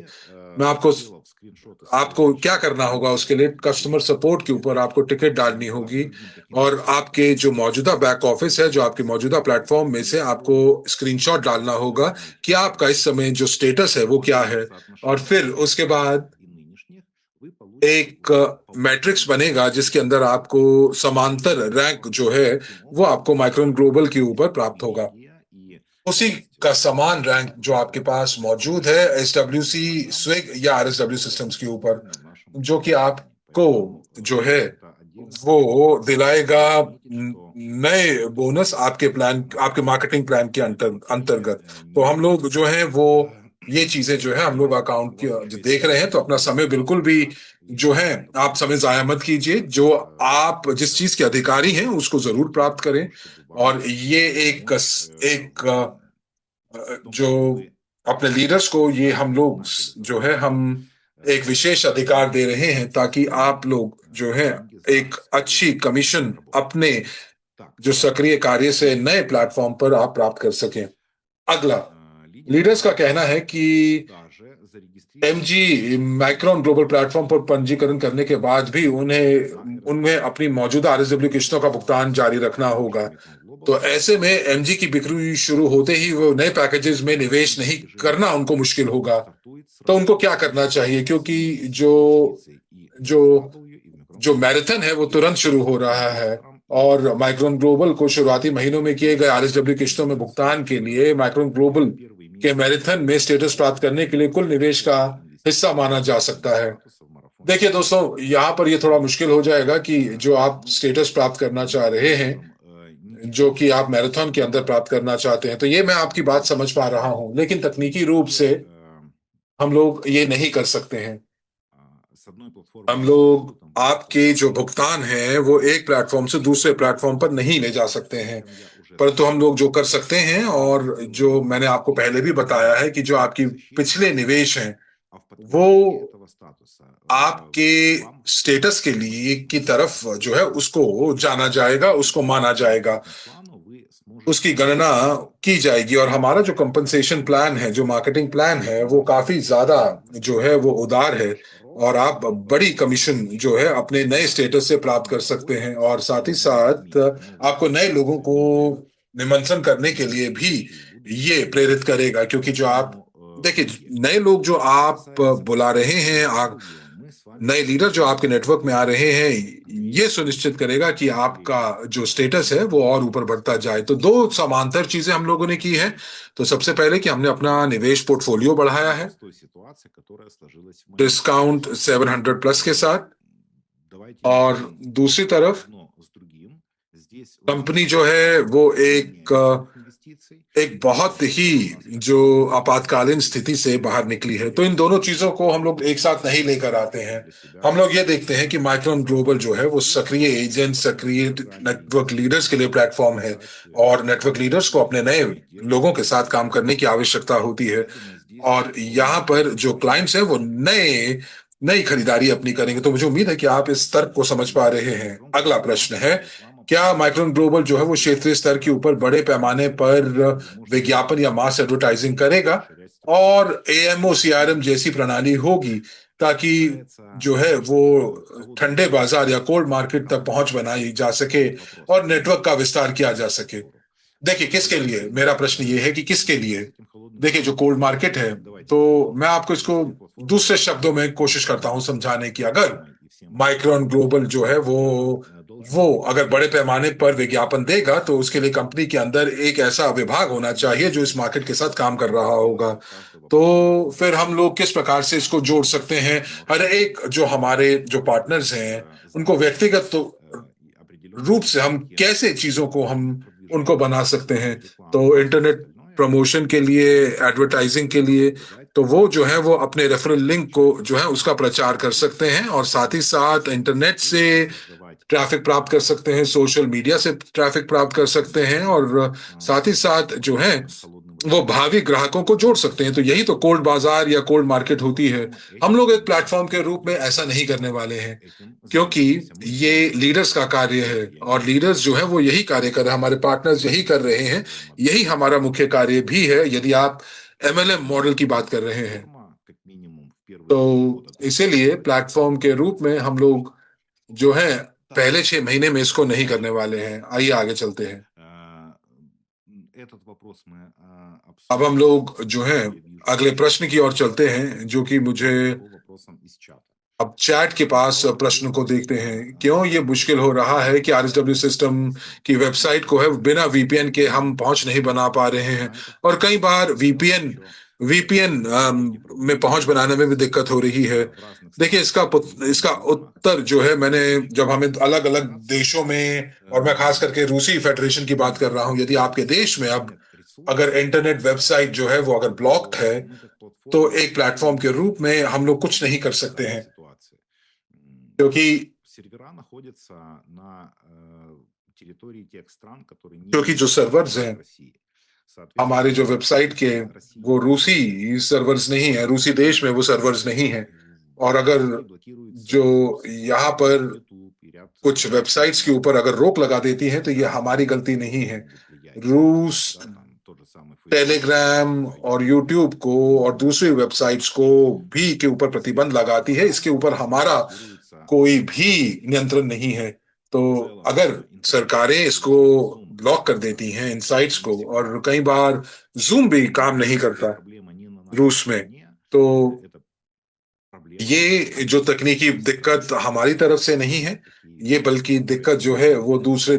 मैं आपको क्या करना होगा उसके लिए, कस्टमर सपोर्ट के ऊपर आपको टिकट डालनी होगी, और आपके जो मौजूदा बैक ऑफिस है, जो आपके मौजूदा प्लेटफॉर्म में से आपको स्क्रीनशॉट डालना होगा कि आपका इस समय जो स्टेटस है वो क्या है। और फिर उसके बाद एक मैट्रिक्स बनेगा जिसके अंदर आपको समांतर रैंक जो है वो आपको माइक्रोन ग्लोबल के ऊपर प्राप्त होगा। उसी का समान रैंक जो आपके पास मौजूद है SWC, स्विग या RSW सिस्टम्स के ऊपर, जो कि आपको जो है वो दिलाएगा नए बोनस आपके प्लान, आपके मार्केटिंग प्लान के अंतर्गत। तो हम लोग जो है वो ये चीजें जो है हम लोग अकाउंट जो देख रहे हैं, तो अपना समय बिल्कुल भी जो है आप समय जाया मत कीजिए। जो आप जिस चीज के अधिकारी हैं उसको जरूर प्राप्त करें। और ये एक जो अपने लीडर्स को ये हम लोग जो है हम एक विशेष अधिकार दे रहे हैं ताकि आप लोग जो है एक अच्छी कमीशन अपने जो सक्रिय कार्य से नए प्लेटफॉर्म पर आप प्राप्त कर सकें। अगला, लीडर्स का कहना है कि MG माइक्रोन ग्लोबल प्लेटफॉर्म पर पंजीकरण करने के बाद भी उनमें अपनी मौजूदा RSW किस्तों का भुगतान जारी रखना होगा। तो ऐसे में MG की बिक्री शुरू होते ही वो नए पैकेजेस में निवेश नहीं करना उनको मुश्किल होगा। तो उनको क्या करना चाहिए, क्योंकि जो जो जो मैराथन है वो तुरंत शुरू हो रहा है और माइक्रोन ग्लोबल को शुरुआती महीनों में किए गए आरएसडब्ल्यू किश्तों में भुगतान के लिए माइक्रोन ग्लोबल के मैराथन में स्टेटस प्राप्त करने के लिए कुल निवेश का हिस्सा माना जा सकता है। देखिए दोस्तों, यहां पर ये थोड़ा मुश्किल हो जाएगा कि जो आप स्टेटस प्राप्त करना चाह रहे हैं, जो कि आप मैराथन के अंदर प्राप्त करना चाहते हैं, तो ये मैं आपकी बात समझ पा रहा हूं, लेकिन तकनीकी रूप से हम लोग ये नहीं कर सकते हैं। हम लोग आपके जो भुगतान है वो एक प्लेटफॉर्म से दूसरे प्लेटफॉर्म पर नहीं ले जा सकते हैं, परंतु हम लोग जो कर सकते हैं और जो मैंने आपको पहले भी बताया है कि जो आपकी पिछले निवेश हैं वो आपके स्टेटस के लिए की तरफ जो है उसको जाना जाएगा, उसको माना जाएगा, उसकी गणना की जाएगी। और हमारा जो कंपनसेशन प्लान है, जो मार्केटिंग प्लान है, वो काफी ज्यादा जो है वो उदार है और आप बड़ी कमीशन जो है अपने नए स्टेटस से प्राप्त कर सकते हैं। और साथ ही साथ आपको नए लोगों को निमंत्रण करने के लिए भी ये प्रेरित करेगा, क्योंकि जो आप देखिए, नए लोग जो आप बुला रहे हैं, आप नए लीडर जो आपके नेटवर्क में आ रहे हैं, ये सुनिश्चित करेगा कि आपका जो स्टेटस है वो और ऊपर बढ़ता जाए। तो दो समांतर चीजें हम लोगों ने की है। तो सबसे पहले कि हमने अपना निवेश पोर्टफोलियो बढ़ाया है डिस्काउंट 700 प्लस के साथ, और दूसरी तरफ कंपनी जो है वो एक बहुत ही जो आपातकालीन स्थिति से बाहर निकली है। तो इन दोनों चीजों को हम लोग एक साथ नहीं लेकर आते हैं। हम लोग ये देखते हैं कि माइक्रोन ग्लोबल जो है वो सक्रिय एजेंट, सक्रिय नेटवर्क लीडर्स के लिए प्लेटफॉर्म है, और नेटवर्क लीडर्स को अपने नए लोगों के साथ काम करने की आवश्यकता होती है। और यहाँ पर जो क्लाइंट्स हैं वो नई खरीदारी अपनी करेंगे। तो मुझे उम्मीद है कि आप इस तर्क को समझ पा रहे हैं। अगला प्रश्न है, क्या माइक्रोन ग्लोबल जो है वो क्षेत्रीय स्तर के ऊपर बड़े पैमाने पर विज्ञापन या मास एडवर्टाइजिंग करेगा और एएमओ सीआरएम जैसी प्रणाली होगी, ताकि जो है वो ठंडे बाजार या कोल्ड मार्केट तक पहुंच बनाई जा सके और नेटवर्क का विस्तार किया जा सके? देखिए, किसके लिए, मेरा प्रश्न ये है कि किसके लिए? देखिए, जो कोल्ड मार्केट है, तो मैं आपको इसको दूसरे शब्दों में कोशिश करता हूं समझाने की। अगर माइक्रोन ग्लोबल जो है वो अगर बड़े पैमाने पर विज्ञापन देगा, तो उसके लिए कंपनी के अंदर एक ऐसा विभाग होना चाहिए जो इस मार्केट के साथ काम कर रहा होगा। तो फिर हम लोग किस प्रकार से इसको जोड़ सकते हैं? हर एक जो हमारे जो पार्टनर्स हैं उनको व्यक्तिगत तो रूप से हम कैसे चीजों को हम उनको बना सकते हैं? तो इंटरनेट प्रमोशन के लिए, एडवर्टाइजिंग के लिए, तो वो जो है वो अपने रेफरल लिंक को जो है उसका प्रचार कर सकते हैं, और साथ ही साथ इंटरनेट से ट्रैफिक प्राप्त कर सकते हैं, सोशल मीडिया से ट्रैफिक प्राप्त कर सकते हैं, और साथ ही साथ जो है वो भावी ग्राहकों को जोड़ सकते हैं। तो यही तो कोल्ड बाजार या कोल्ड मार्केट होती है। हम लोग एक प्लेटफॉर्म के रूप में ऐसा नहीं करने वाले हैं, क्योंकि ये लीडर्स का कार्य है, और लीडर्स जो है वो यही कार्य कर रहे हैं, हमारे पार्टनर्स यही कर रहे हैं, यही हमारा मुख्य कार्य भी है यदि आप एमएलएम मॉडल की बात कर रहे हैं। तो इसीलिए प्लेटफॉर्म के रूप में हम लोग जो है पहले 6 महीने में इसको नहीं करने वाले हैं। आइए आगे चलते हैं। अब हम लोग जो है अगले प्रश्न की ओर चलते हैं, जो कि मुझे अब चैट के पास प्रश्न को देखते हैं। क्यों ये मुश्किल हो रहा है कि आरएसडब्ल्यू सिस्टम की वेबसाइट को है बिना वीपीएन के हम पहुंच नहीं बना पा रहे हैं, और कई बार वीपीएन में पहुंच बनाने में भी दिक्कत हो रही है। देखिए, इसका उत्तर जो है, मैंने जब हमें अलग अलग देशों में, और मैं खास करके रूसी फेडरेशन की बात कर रहा हूं, यदि आपके देश में अब अगर इंटरनेट वेबसाइट जो है वो अगर ब्लॉक्ड है, तो एक प्लेटफॉर्म के रूप में हम लोग कुछ नहीं कर सकते हैं, क्योंकि जो सर्वर्स हैं हमारे जो वेबसाइट के, वो रूसी सर्वर्स नहीं है, रूसी देश में वो सर्वर्स नहीं है। और अगर जो यहाँ पर कुछ वेबसाइट्स के ऊपर अगर रोक लगा देती है, तो ये हमारी गलती नहीं है। रूस टेलीग्राम और यूट्यूब को और दूसरी वेबसाइट्स को भी के ऊपर प्रतिबंध लगाती है। इसके ऊपर हमारा कोई भी नियंत्रण नहीं है। तो अगर सरकारें इसको ब्लॉक कर देती हैं इन साइट्स को, और कई बार जूम भी काम नहीं करता रूस में, तो ये जो तकनीकी दिक्कत हमारी तरफ से नहीं है, ये बल्कि दिक्कत जो है वो दूसरे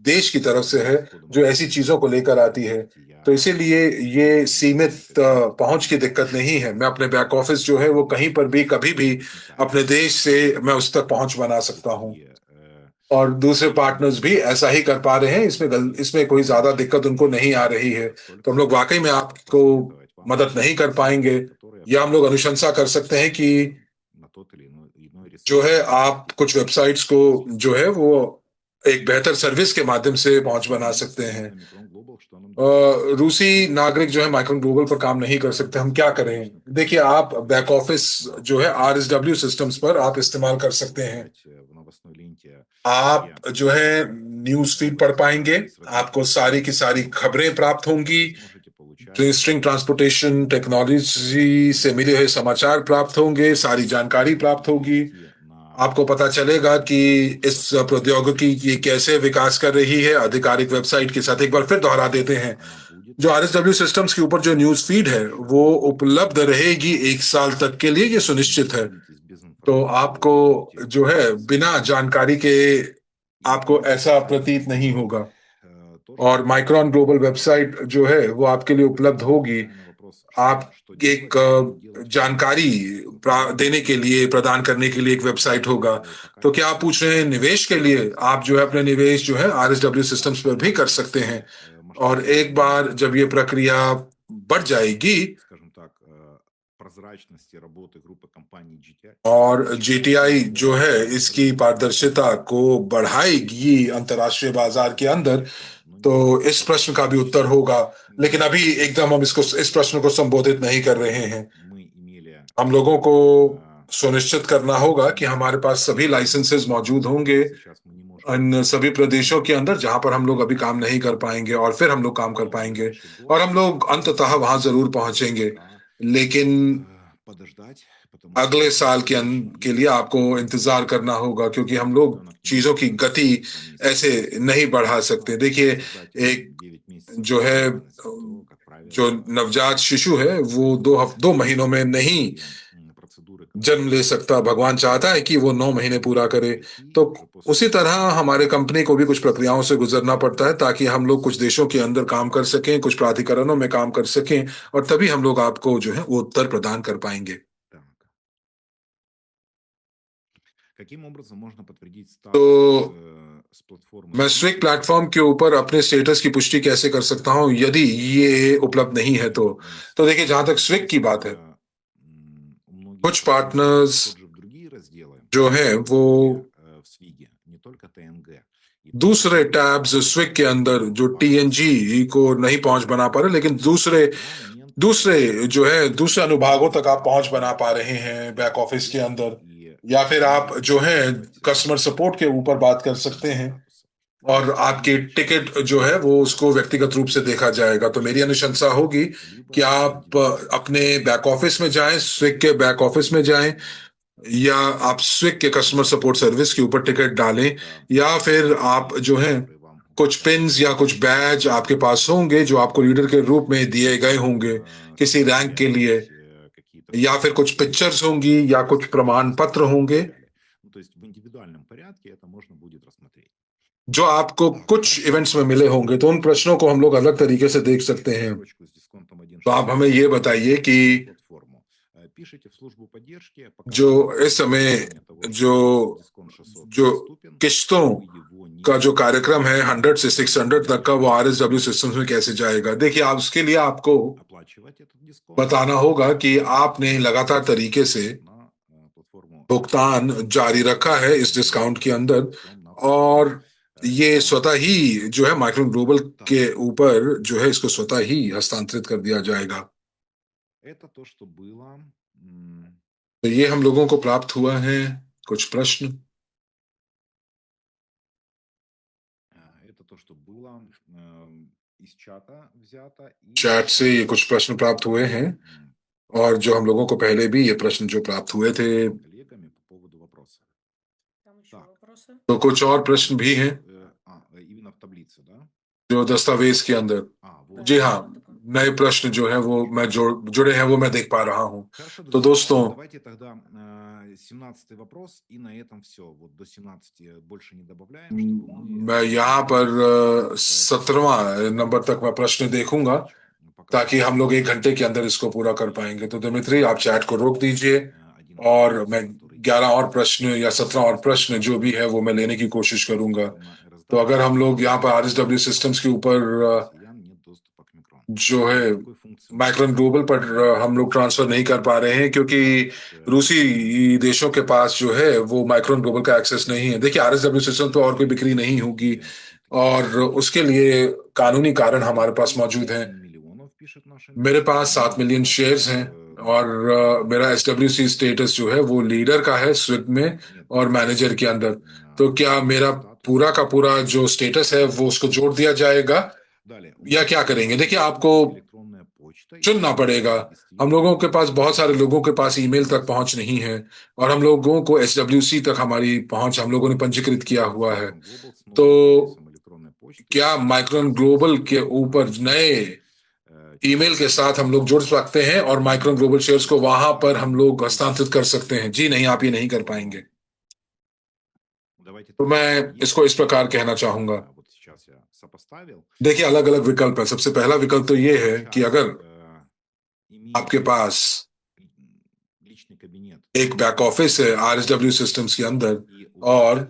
देश की तरफ से है, जो ऐसी चीजों को लेकर आती है। तो इसीलिए ये सीमित पहुंच की दिक्कत नहीं है। मैं अपने बैक ऑफिस जो है वो कहीं पर भी कभी भी अपने देश से मैं उस तक पहुंच बना सकता हूं, और दूसरे पार्टनर्स भी ऐसा ही कर पा रहे हैं। इसमें कोई ज्यादा दिक्कत उनको नहीं आ रही है। तो हम लोग वाकई में आपको मदद नहीं कर पाएंगे, या हम लोग अनुशंसा कर सकते हैं कि जो है आप कुछ वेबसाइट्स को जो है वो एक बेहतर सर्विस के माध्यम से पहुंच बना सकते हैं। रूसी नागरिक जो है माइक्रोन ग्लोबल पर काम नहीं कर सकते, हम क्या करें? देखिए, आप बैक ऑफिस जो है RSW सिस्टम्स पर आप इस्तेमाल कर सकते हैं। आप जो है न्यूज फीड पढ़ पाएंगे, आपको सारी की सारी खबरें प्राप्त होंगी, स्ट्रिंग ट्रांसपोर्टेशन टेक्नोलॉजी से मिले हुए समाचार प्राप्त होंगे, सारी जानकारी प्राप्त होगी। आपको पता चलेगा कि इस प्रौद्योगिकी की कैसे विकास कर रही है। आधिकारिक वेबसाइट के साथ एक बार फिर दोहरा देते हैं, जो RSW सिस्टम्स के ऊपर जो न्यूज फीड है वो उपलब्ध रहेगी 1 साल तक के लिए, ये सुनिश्चित है। तो आपको जो है बिना जानकारी के आपको ऐसा प्रतीत नहीं होगा। और माइक्रोन ग्लोबल वेबसाइट जो है वो आपके लिए उपलब्ध होगी। आप एक जानकारी देने के लिए, प्रदान करने के लिए एक वेबसाइट होगा। तो क्या आप पूछ रहे हैं निवेश के लिए? आप जो है अपने निवेश जो है RSW सिस्टम्स पर भी कर सकते हैं। और एक बार जब ये प्रक्रिया बढ़ जाएगी और GTI जो है इसकी पारदर्शिता को बढ़ाएगी अंतर्राष्ट्रीय बाजार के अंदर, तो इस प्रश्न का भी उत्तर होगा। लेकिन अभी एकदम हम इस प्रश्न को संबोधित नहीं कर रहे हैं। हम लोगों को सुनिश्चित करना होगा कि हमारे पास सभी लाइसेंसेस मौजूद होंगे इन सभी प्रदेशों के अंदर जहां पर हम लोग अभी काम नहीं कर पाएंगे, और फिर हम लोग काम कर पाएंगे, और हम लोग अंततः वहां जरूर पहुंचेंगे। लेकिन अगले साल के लिए आपको इंतजार करना होगा, क्योंकि हम लोग चीजों की गति ऐसे नहीं बढ़ा सकते। देखिए, एक जो है जो नवजात शिशु है वो 2 महीनों में नहीं जन्म ले सकता। भगवान चाहता है कि वो 9 महीने पूरा करे। तो उसी तरह हमारे कंपनी को भी कुछ प्रक्रियाओं से गुजरना पड़ता है, ताकि हम लोग कुछ देशों के अंदर काम कर सकें, कुछ प्राधिकरणों में काम कर सकें, और तभी हम लोग आपको जो है वो उत्तर प्रदान कर पाएंगे। तो मैं स्विक प्लेटफॉर्म के ऊपर अपने स्टेटस की पुष्टि कैसे कर सकता हूं यदि ये उपलब्ध नहीं है? तो देखिए, जहां तक स्विक की बात है, कुछ पार्टनर्स जो है वो दूसरे टैब्स स्विक के अंदर जो TNG को नहीं पहुंच बना पा रहे, लेकिन दूसरे दूसरे जो है दूसरे अनुभागों तक आप पहुंच बना पा रहे हैं बैक ऑफिस के अंदर। या फिर आप जो है कस्टमर सपोर्ट के ऊपर बात कर सकते हैं, और आपकी टिकट जो है वो उसको व्यक्तिगत रूप से देखा जाएगा। तो मेरी अनुशंसा होगी कि आप अपने बैक ऑफिस में जाएं, स्विक के बैक ऑफिस में जाएं, या आप स्विक के कस्टमर सपोर्ट सर्विस के ऊपर टिकट डालें, या फिर आप जो है कुछ पिन्स या कुछ बैज आपके पास होंगे जो आपको लीडर के रूप में दिए गए होंगे किसी रैंक के लिए, या फिर कुछ पिक्चर्स होंगी या कुछ प्रमाण पत्र होंगे जो आपको कुछ इवेंट्स में मिले होंगे। तो उन प्रश्नों को हम लोग अलग तरीके से देख सकते हैं। तो आप हमें ये बताइए कि जो इस समय जो जो किश्तों का जो कार्यक्रम है 100 से 600 तक का, वो RSW सिस्टम्स में कैसे जाएगा? देखिए, आप उसके लिए आपको बताना होगा कि आपने लगातार तरीके से भुगतान जारी रखा है इस डिस्काउंट के अंदर, और ये स्वतः ही जो है माइक्रोन ग्लोबल के ऊपर जो है इसको स्वतः ही हस्तांतरित कर दिया जाएगा। तो ये हम लोगों को प्राप्त हुआ है। कुछ प्रश्न चैट से ये कुछ प्रश्न प्राप्त हुए हैं, और जो हम लोगों को पहले भी ये प्रश्न जो प्राप्त हुए थे। तो कुछ और प्रश्न भी हैं जो दस्तावेज के अंदर। जी हाँ, नए प्रश्न जो है वो मैं जुड़े हैं वो मैं देख पा रहा हूँ। तो दोस्तों, давайте тогда 17-й вопрос, и на этом все. Вот до 17 больше не добавляем, чтобы мы... मैं यहाँ पर 17वां नंबर तक मैं प्रश्न देखूंगा ताकि हम लोग 1 घंटे के अंदर इसको पूरा कर पाएंगे। तो दिमित्री, आप चैट को रोक दीजिए और मैं 11 और प्रश्न या 17 और प्रश्न जो भी है वो मैं लेने की कोशिश करूंगा। तो अगर हम लोग यहाँ पर RSW सिस्टम्स के ऊपर जो है माइक्रोन ग्लोबल पर हम लोग ट्रांसफर नहीं कर पा रहे हैं क्योंकि रूसी देशों के पास जो है वो माइक्रोन ग्लोबल का एक्सेस नहीं है। देखिए, RSW सिस्टम तो और कोई बिक्री नहीं होगी और उसके लिए कानूनी कारण हमारे पास मौजूद हैं। मेरे पास 7 मिलियन शेयर्स हैं और मेरा SWC स्टेटस जो है वो लीडर का है स्विफ्ट में और मैनेजर के अंदर। तो क्या मेरा पूरा का पूरा जो स्टेटस है वो उसको जोड़ दिया जाएगा या क्या करेंगे? देखिए, आपको चुनना पड़ेगा। हम लोगों के पास, बहुत सारे लोगों के पास ईमेल तक पहुंच नहीं है और हम लोगों को SWC तक हमारी पहुंच हम लोगों ने पंजीकृत किया हुआ है। तो क्या माइक्रोन ग्लोबल के ऊपर नए ईमेल के साथ हम लोग जुड़ सकते हैं और माइक्रोन ग्लोबल शेयर्स को वहां पर हम लोग हस्तांतरित कर सकते हैं? जी नहीं, आप ये नहीं कर पाएंगे। तो मैं इसको इस प्रकार कहना चाहूंगा। देखिए, अलग अलग विकल्प है। सबसे पहला विकल्प तो ये है कि अगर आपके पास एक बैक ऑफिस है RSW सिस्टम्स के अंदर और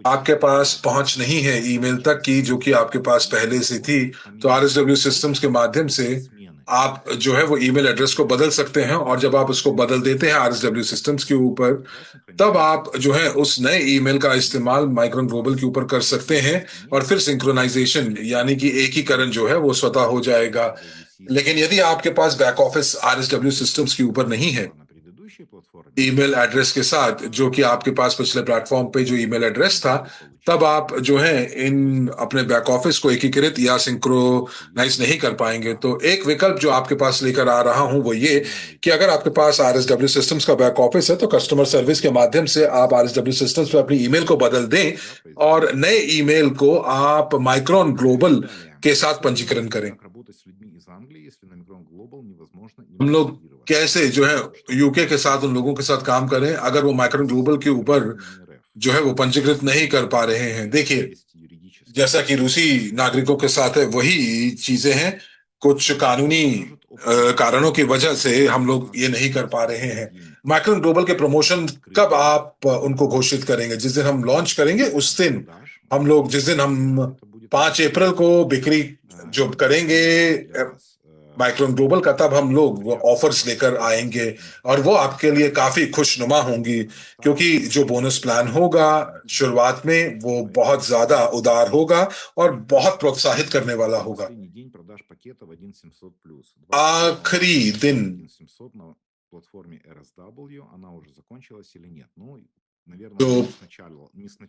आपके पास पहुंच नहीं है ईमेल तक की जो कि आपके पास पहले से थी, तो RSW सिस्टम्स के माध्यम से आप जो है वो ईमेल एड्रेस को बदल सकते हैं और जब आप उसको बदल देते हैं RSW सिस्टम्स के ऊपर, तब आप जो है उस नए ईमेल का इस्तेमाल माइक्रोन ग्लोबल के ऊपर कर सकते हैं और फिर सिंक्रोनाइजेशन यानी कि एकीकरण जो है वो स्वतः हो जाएगा। लेकिन यदि आपके पास बैक ऑफिस RSW सिस्टम्स के ऊपर नहीं है ईमेल एड्रेस के साथ जो कि आपके पास पिछले प्लेटफॉर्म पे जो ईमेल एड्रेस था, तब आप जो है इन अपने बैक ऑफिस को एकीकृत या सिंक्रोनाइज नहीं कर पाएंगे। तो एक विकल्प जो आपके पास लेकर आ रहा हूं वो ये कि अगर आपके पास RSW सिस्टम्स का बैक ऑफिस है तो कस्टमर सर्विस के माध्यम से आप RSW सिस्टम्स पे अपनी ईमेल को बदल दें और नए ईमेल को आप माइक्रोन ग्लोबल के साथ पंजीकरण करें। हम लोग कैसे जो है यूके के साथ उन लोगों के साथ काम करें अगर वो माइक्रोन ग्लोबल के ऊपर जो है वो पंजीकृत नहीं कर पा रहे हैं? देखिए, जैसा कि रूसी नागरिकों के साथ है वही चीजें हैं। कुछ कानूनी कारणों की वजह से हम लोग ये नहीं कर पा रहे हैं। माइक्रोन ग्लोबल के प्रमोशन कब आप उनको घोषित करेंगे? जिस दिन हम लॉन्च करेंगे उस दिन हम लोग, जिस दिन हम 5 अप्रैल को बिक्री जो करेंगे माइक्रोन ग्लोबल का, तब हम लोग वो ऑफर्स लेकर आएंगे और वो आपके लिए काफी खुशनुमा होंगी क्योंकि जो बोनस प्लान होगा शुरुआत में वो बहुत ज्यादा उदार होगा और बहुत प्रोत्साहित करने वाला होगा। आखिरी दिन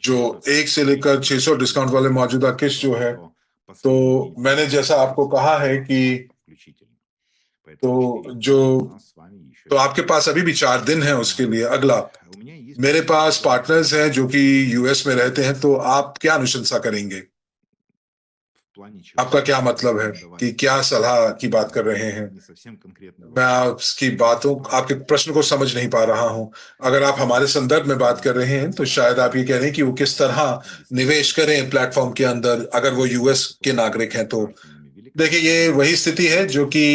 जो 1 से लेकर 600 डिस्काउंट वाले मौजूदा किस्त जो है, तो मैंने जैसा आपको कहा है कि तो आपके पास अभी भी 4 दिन है उसके लिए। अगला, मेरे पास पार्टनर्स हैं जो कि US में रहते हैं, तो आप क्या अनुशंसा करेंगे? आपका क्या मतलब है कि क्या सलाह की बात कर रहे हैं? मैं आपकी बातों, आपके प्रश्न को समझ नहीं पा रहा हूं। अगर आप हमारे संदर्भ में बात कर रहे हैं तो शायद आप ये कह रहे हैं कि वो किस तरह निवेश करें प्लेटफॉर्म के अंदर अगर वो US के नागरिक हैं। तो देखिए, ये वही स्थिति है जो कि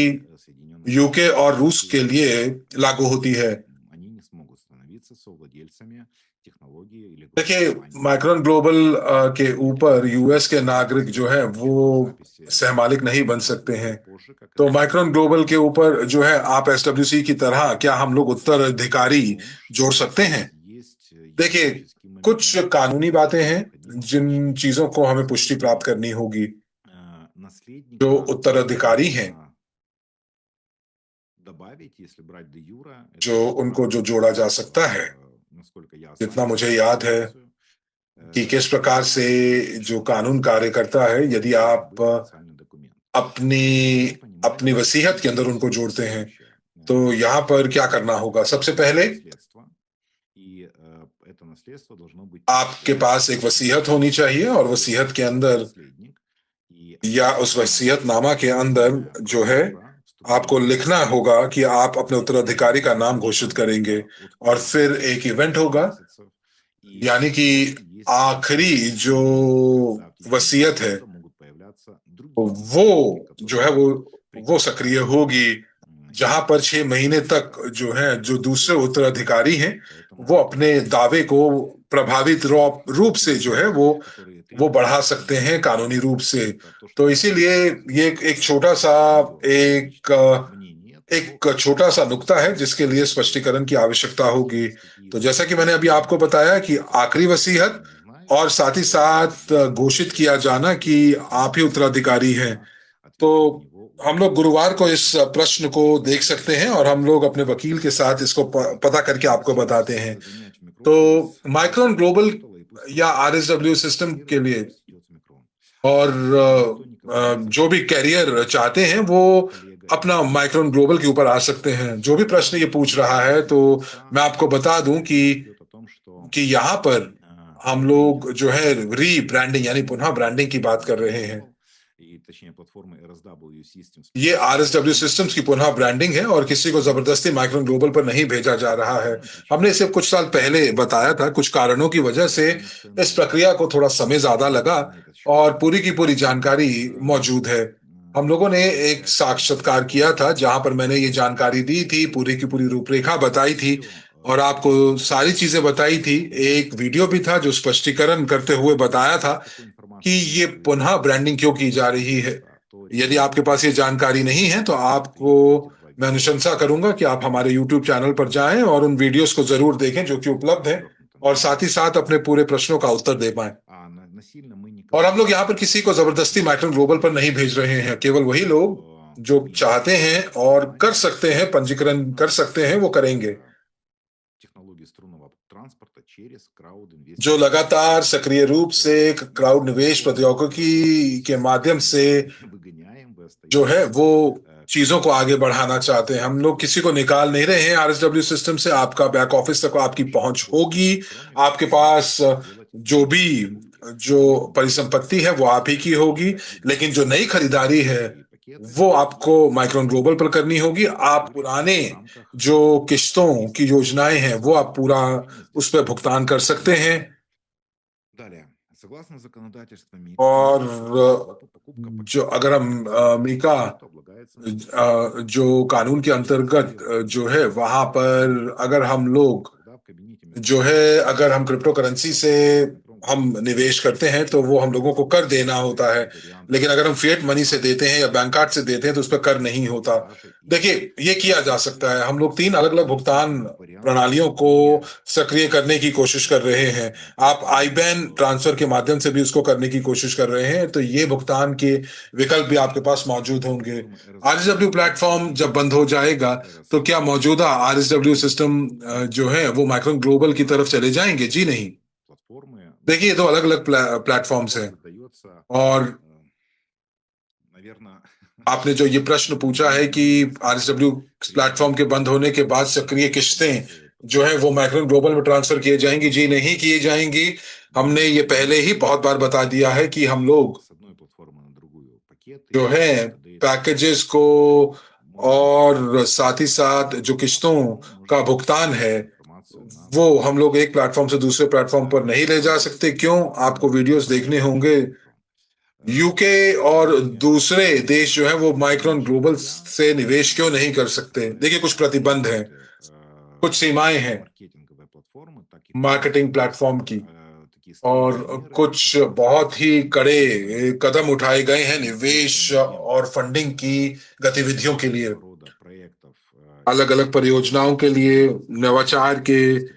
यूके और रूस के लिए लागू होती है। देखिए, माइक्रोन ग्लोबल के ऊपर US के नागरिक जो है वो सहमालिक नहीं बन सकते हैं। तो माइक्रोन ग्लोबल के ऊपर जो है आप SWC की तरह क्या हम लोग उत्तराधिकारी जोड़ सकते हैं? देखिए, कुछ कानूनी बातें हैं जिन चीजों को हमें पुष्टि प्राप्त करनी होगी। जो उत्तराधिकारी हैं, जो उनको जो जोड़ा जा सकता है, जितना मुझे याद है कि किस प्रकार से जो कानून कार्य करता है, यदि आप अपनी अपनी वसीयत के अंदर उनको जोड़ते हैं तो यहाँ पर क्या करना होगा? सबसे पहले आपके पास एक वसीयत होनी चाहिए और वसीयत के अंदर या उस वसीयतनामा के अंदर जो है आपको लिखना होगा कि आप अपने उत्तराधिकारी का नाम घोषित करेंगे, और फिर एक इवेंट होगा, यानी कि आखिरी जो वसीयत है वो जो है वो सक्रिय होगी, जहां पर 6 महीने तक जो है जो दूसरे उत्तराधिकारी हैं वो अपने दावे को प्रभावित रूप से जो है वो बढ़ा सकते हैं कानूनी रूप से। तो इसीलिए ये एक छोटा सा एक छोटा सा नुक्ता है जिसके लिए स्पष्टीकरण की आवश्यकता होगी। तो जैसा कि मैंने अभी आपको बताया कि आखिरी वसीयत और साथ ही साथ घोषित किया जाना कि आप ही उत्तराधिकारी हैं। तो हम लोग गुरुवार को इस प्रश्न को देख सकते हैं और हम लोग अपने वकील के साथ इसको पता करके आपको बताते हैं। तो माइक्रोन ग्लोबल या आरएसडब्ल्यू सिस्टम के लिए और जो भी कैरियर चाहते हैं वो अपना माइक्रोन ग्लोबल के ऊपर आ सकते हैं। जो भी प्रश्न ये पूछ रहा है, तो मैं आपको बता दूं कि यहाँ पर हम लोग जो है री ब्रांडिंग यानी पुनः ब्रांडिंग की बात कर रहे हैं। ये आरएसडब्ल्यू सिस्टम्स की पुनः ब्रांडिंग है और किसी को जबरदस्ती माइक्रोन ग्लोबल पर नहीं भेजा जा रहा है। हमने इसे कुछ साल पहले बताया था, कुछ कारणों की वजह से इस प्रक्रिया को थोड़ा समय ज्यादा लगा और पूरी की पूरी जानकारी मौजूद है। हम लोगों ने एक साक्षात्कार किया था जहां पर मैंने ये जानकारी दी थी, पूरी की पूरी रूपरेखा बताई थी और आपको सारी चीजें बताई थी। एक वीडियो भी था जो स्पष्टीकरण करते हुए बताया था कि ये पुनः ब्रांडिंग क्यों की जा रही है। यदि आपके पास ये जानकारी नहीं है तो आपको मैं अनुशंसा करूंगा कि आप हमारे YouTube चैनल पर जाएं और उन वीडियोस को जरूर देखें जो कि उपलब्ध है, और साथ ही साथ अपने पूरे प्रश्नों का उत्तर दे पाएं। और हम लोग यहाँ पर किसी को जबरदस्ती माइक्रोन ग्लोबल पर नहीं भेज रहे हैं। केवल वही लोग जो चाहते हैं और कर सकते हैं, पंजीकरण कर सकते हैं, वो करेंगे। जो लगातार सक्रिय रूप से क्राउड निवेश प्रौद्योगिकी के माध्यम से जो है वो चीजों को आगे बढ़ाना चाहते हैं। हम लोग किसी को निकाल नहीं रहे हैं आरएसडब्ल्यू सिस्टम से। आपका बैक ऑफिस तक आपकी पहुंच होगी, आपके पास जो परिसंपत्ति है वो आप ही की होगी, लेकिन जो नई खरीदारी है वो आपको माइक्रोन ग्लोबल पर करनी होगी। आप पुराने जो किश्तों की योजनाएं हैं वो आप पूरा उस पर भुगतान कर सकते हैं। और जो अगर हम मीका जो कानून के अंतर्गत जो है वहां पर अगर हम लोग जो है अगर हम क्रिप्टो करेंसी से हम निवेश करते हैं तो वो हम लोगों को कर देना होता है, लेकिन अगर हम फिएट मनी से देते हैं या बैंक कार्ड से देते हैं तो उस पर कर नहीं होता। देखिए, ये किया जा सकता है। हम लोग 3 अलग अलग भुगतान प्रणालियों को सक्रिय करने की कोशिश कर रहे हैं। आप आईबैन ट्रांसफर के माध्यम से भी उसको करने की कोशिश कर रहे हैं, तो ये भुगतान के विकल्प भी आपके पास मौजूद होंगे। आरएसडब्ल्यू प्लेटफॉर्म जब बंद हो जाएगा तो क्या मौजूदा आरएसडब्ल्यू सिस्टम जो है वो माइक्रोन ग्लोबल की तरफ चले जाएंगे? जी नहीं। देखिए, ये 2 अलग अलग प्लेटफॉर्म्स हैं। और आपने जो ये प्रश्न पूछा है कि आरएसडब्ल्यू प्लेटफॉर्म के बंद होने के बाद सक्रिय किस्तें जो है वो माइक्रोन ग्लोबल में ट्रांसफर किए जाएंगी? जी नहीं किए जाएंगी। हमने ये पहले ही बहुत बार बता दिया है कि हम लोग जो है पैकेजेस को और साथ ही साथ जो किस्तों का भुगतान है वो हम लोग एक प्लेटफॉर्म से दूसरे प्लेटफॉर्म पर नहीं ले जा सकते। क्यों? आपको वीडियोस देखने होंगे। यूके और दूसरे देश जो है वो माइक्रोन ग्लोबल से निवेश क्यों नहीं कर सकते? देखिए, कुछ प्रतिबंध हैं, कुछ सीमाएं हैं मार्केटिंग प्लेटफॉर्म की, और कुछ बहुत ही कड़े कदम उठाए गए हैं निवेश और फंडिंग की गतिविधियों के लिए, अलग अलग परियोजनाओं के लिए, नवाचार के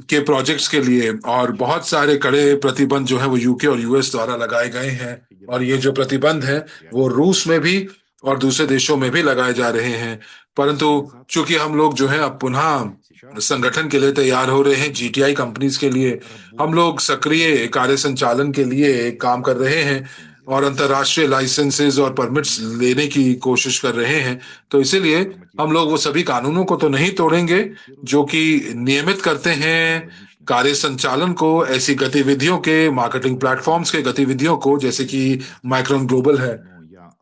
प्रोजेक्ट्स के लिए। और बहुत सारे कड़े प्रतिबंध जो है वो यूके और यूएस द्वारा लगाए गए हैं, और ये जो प्रतिबंध है वो रूस में भी और दूसरे देशों में भी लगाए जा रहे हैं। परंतु चूंकि हम लोग जो है अब पुनः संगठन के लिए तैयार हो रहे हैं, जीटीआई कंपनीज के लिए हम लोग सक्रिय कार्य संचालन के लिए काम कर रहे हैं और अंतर्राष्ट्रीय लाइसेंसेस और परमिट्स लेने की कोशिश कर रहे हैं। तो इसीलिए हम लोग वो सभी कानूनों को तो नहीं तोड़ेंगे जो कि नियमित करते हैं कार्य संचालन को, ऐसी गतिविधियों के, मार्केटिंग प्लेटफॉर्म्स के गतिविधियों को, जैसे कि माइक्रोन ग्लोबल है।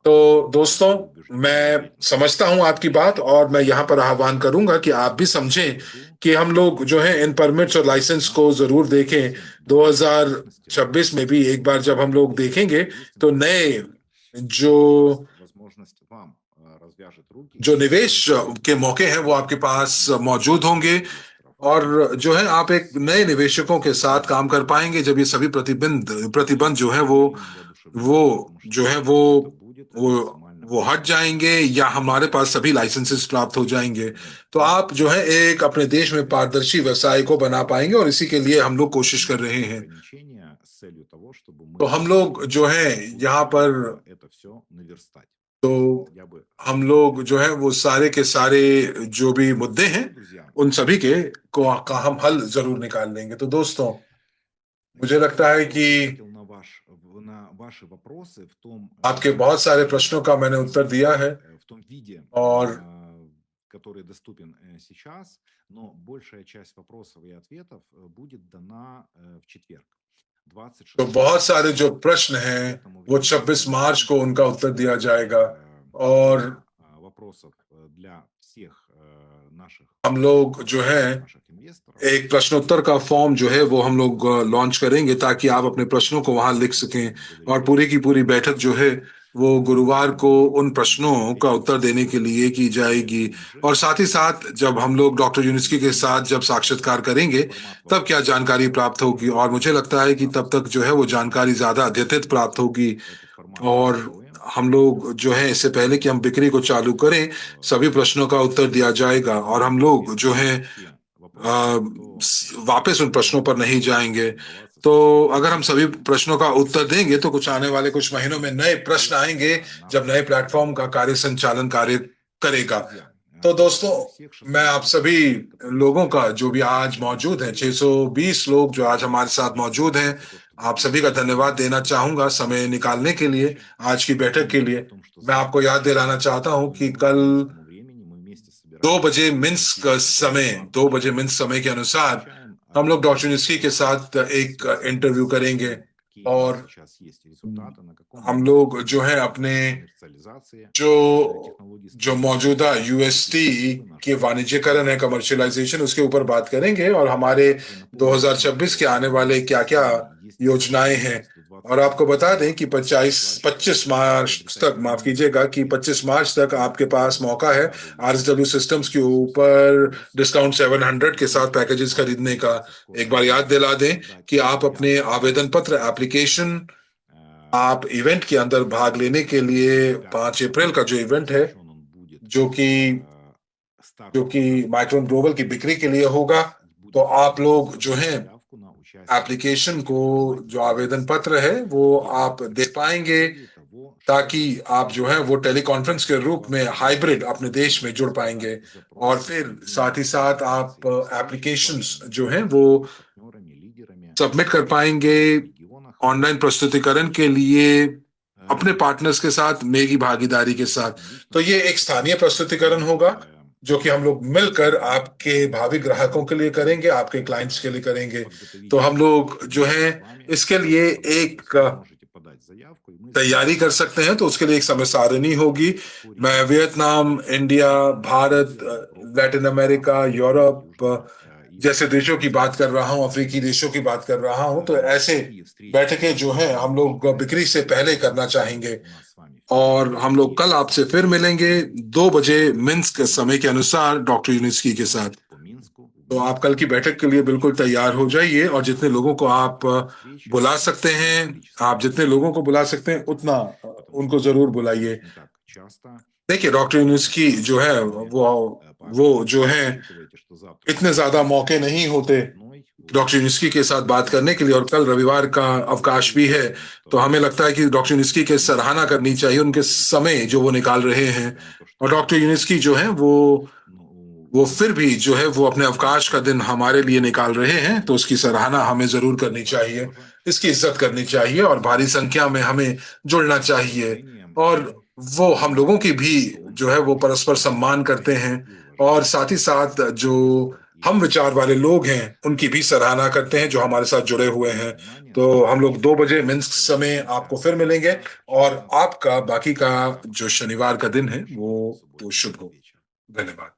तो दोस्तों, मैं समझता हूं आपकी बात, और मैं यहां पर आह्वान करूंगा कि आप भी समझें कि हम लोग जो है इन परमिट्स और लाइसेंस को जरूर देखें। 2026 में भी एक बार जब हम लोग देखेंगे तो नए जो जो निवेश के मौके हैं वो आपके पास मौजूद होंगे, और जो है आप एक नए निवेशकों के साथ काम कर पाएंगे जब ये सभी प्रतिबंध जो है वो जो है वो वो हट जाएंगे, या हमारे पास सभी लाइसेंसेस प्राप्त हो जाएंगे। तो आप जो है एक अपने देश में पारदर्शी व्यवसाय को बना पाएंगे, और इसी के लिए हम लोग कोशिश कर रहे हैं। तो हम लोग जो है यहाँ पर, तो हम लोग जो है वो सारे के सारे जो भी मुद्दे हैं उन सभी का हम हल जरूर निकाल लेंगे। तो दोस्तों, मुझे लगता है कि आपके बहुत सारे प्रश्नों का मैंने उत्तर दिया है, और который доступен сейчас, но большая часть вопросов и ответов будет дана в четверг. तो बहुत सारे जो प्रश्न हैं वो 26 मार्च को उनका उत्तर दिया जाएगा, और हम लोग जो है एक प्रश्नोत्तर का फॉर्म जो है वो हम लोग लॉन्च करेंगे, ताकि आप अपने प्रश्नों को वहां लिख सकें, और पूरी की पूरी बैठक जो है वो गुरुवार को उन प्रश्नों का उत्तर देने के लिए की जाएगी। और साथ ही साथ जब हम लोग डॉक्टर यूनिस्की के साथ जब साक्षात्कार करेंगे तब क्या जानकारी प्राप्त होगी, और मुझे लगता है कि तब तक जो है वो जानकारी ज्यादा अद्यतित प्राप्त होगी। और हम लोग जो है इससे पहले कि हम बिक्री को चालू करें, सभी प्रश्नों का उत्तर दिया जाएगा, और हम लोग जो है वापस उन प्रश्नों पर नहीं जाएंगे। तो अगर हम सभी प्रश्नों का उत्तर देंगे तो कुछ आने वाले कुछ महीनों में नए प्रश्न आएंगे जब नए प्लेटफॉर्म का कार्य संचालन कार्य करेगा। तो दोस्तों, मैं आप सभी लोगों का जो भी आज मौजूद हैं, 620 लोग जो आज हमारे साथ मौजूद हैं, आप सभी का धन्यवाद देना चाहूंगा समय निकालने के लिए, आज की बैठक के लिए। मैं आपको याद दिलाना चाहता हूं कि कल 2 बजे मिन्स्क समय के अनुसार हम लोग डॉक्टर यूनिस्की के साथ एक इंटरव्यू करेंगे, और हम लोग जो है अपने जो मौजूदा यूएसटी के वाणिज्यकरण है, कमर्शियलाइजेशन, उसके ऊपर बात करेंगे, और हमारे 2026 के आने वाले क्या क्या योजनाएं हैं। और आपको बता दें कि 25 मार्च तक, माफ कीजिएगा, कि 25 मार्च तक आपके पास मौका है आरएसडब्ल्यू सिस्टम्स के ऊपर डिस्काउंट 700 के साथ पैकेजेस खरीदने का। एक बार याद दिला दें कि आप अपने आवेदन पत्र, एप्लीकेशन, आप इवेंट के अंदर भाग लेने के लिए 5 अप्रैल का जो इवेंट है, जो कि माइक्रोन ग्लोबल की बिक्री के लिए होगा, तो आप लोग जो है एप्लीकेशन को, जो आवेदन पत्र है वो आप दे पाएंगे, ताकि आप जो है वो टेलीकॉन्फ्रेंस के रूप में हाइब्रिड अपने देश में जुड़ पाएंगे। और फिर साथ ही साथ आप एप्लीकेशंस जो हैं वो सबमिट कर पाएंगे ऑनलाइन प्रस्तुतिकरण के लिए अपने पार्टनर्स के साथ, मेरी भागीदारी के साथ। तो ये एक स्थानीय प्रस्तुतिकरण होगा जो कि हम लोग मिलकर आपके भावी ग्राहकों के लिए करेंगे, आपके क्लाइंट्स के लिए करेंगे। तो हम लोग जो है इसके लिए एक तैयारी कर सकते हैं, तो उसके लिए एक समय सारणी होगी। मैं Vietnam, India, Bharat, Latin America, Europe जैसे देशों की बात कर रहा हूं, अफ्रीकी देशों की बात कर रहा हूं। तो ऐसे बैठकें जो है हम लोग बिक्री से पहले करना चाहेंगे। और हम लोग कल आपसे फिर मिलेंगे 2 बजे मिन्स्क समय के अनुसार डॉक्टर यूनिस्की के साथ। तो आप कल की बैठक के लिए बिल्कुल तैयार हो जाइए, और जितने लोगों को आप बुला सकते हैं, आप जितने लोगों को बुला सकते हैं उतना उनको जरूर बुलाइए। देखिए, डॉक्टर यूनिस्की जो है वो जो है इतने ज्यादा मौके नहीं होते डॉक्टर यूनिस्की के साथ बात करने के लिए, और कल रविवार का अवकाश भी है। तो हमें लगता है कि डॉक्टर यूनिस्की के सराहना करनी चाहिए उनके समय जो वो निकाल रहे हैं। और डॉक्टर यूनिस्की जो है वो फिर भी जो है वो अपने अवकाश का दिन हमारे लिए निकाल रहे हैं, तो उसकी सराहना हमें जरूर करनी चाहिए, इसकी इज्जत करनी चाहिए, और भारी संख्या में हमें जुड़ना चाहिए। और वो हम लोगों की भी जो है वो परस्पर सम्मान करते हैं, और साथ ही साथ जो हम विचार वाले लोग हैं उनकी भी सराहना करते हैं जो हमारे साथ जुड़े हुए हैं। तो हम लोग 2 बजे मिन्स्क समय आपको फिर मिलेंगे और आपका बाकी का जो शनिवार का दिन है वो शुभ हो। धन्यवाद।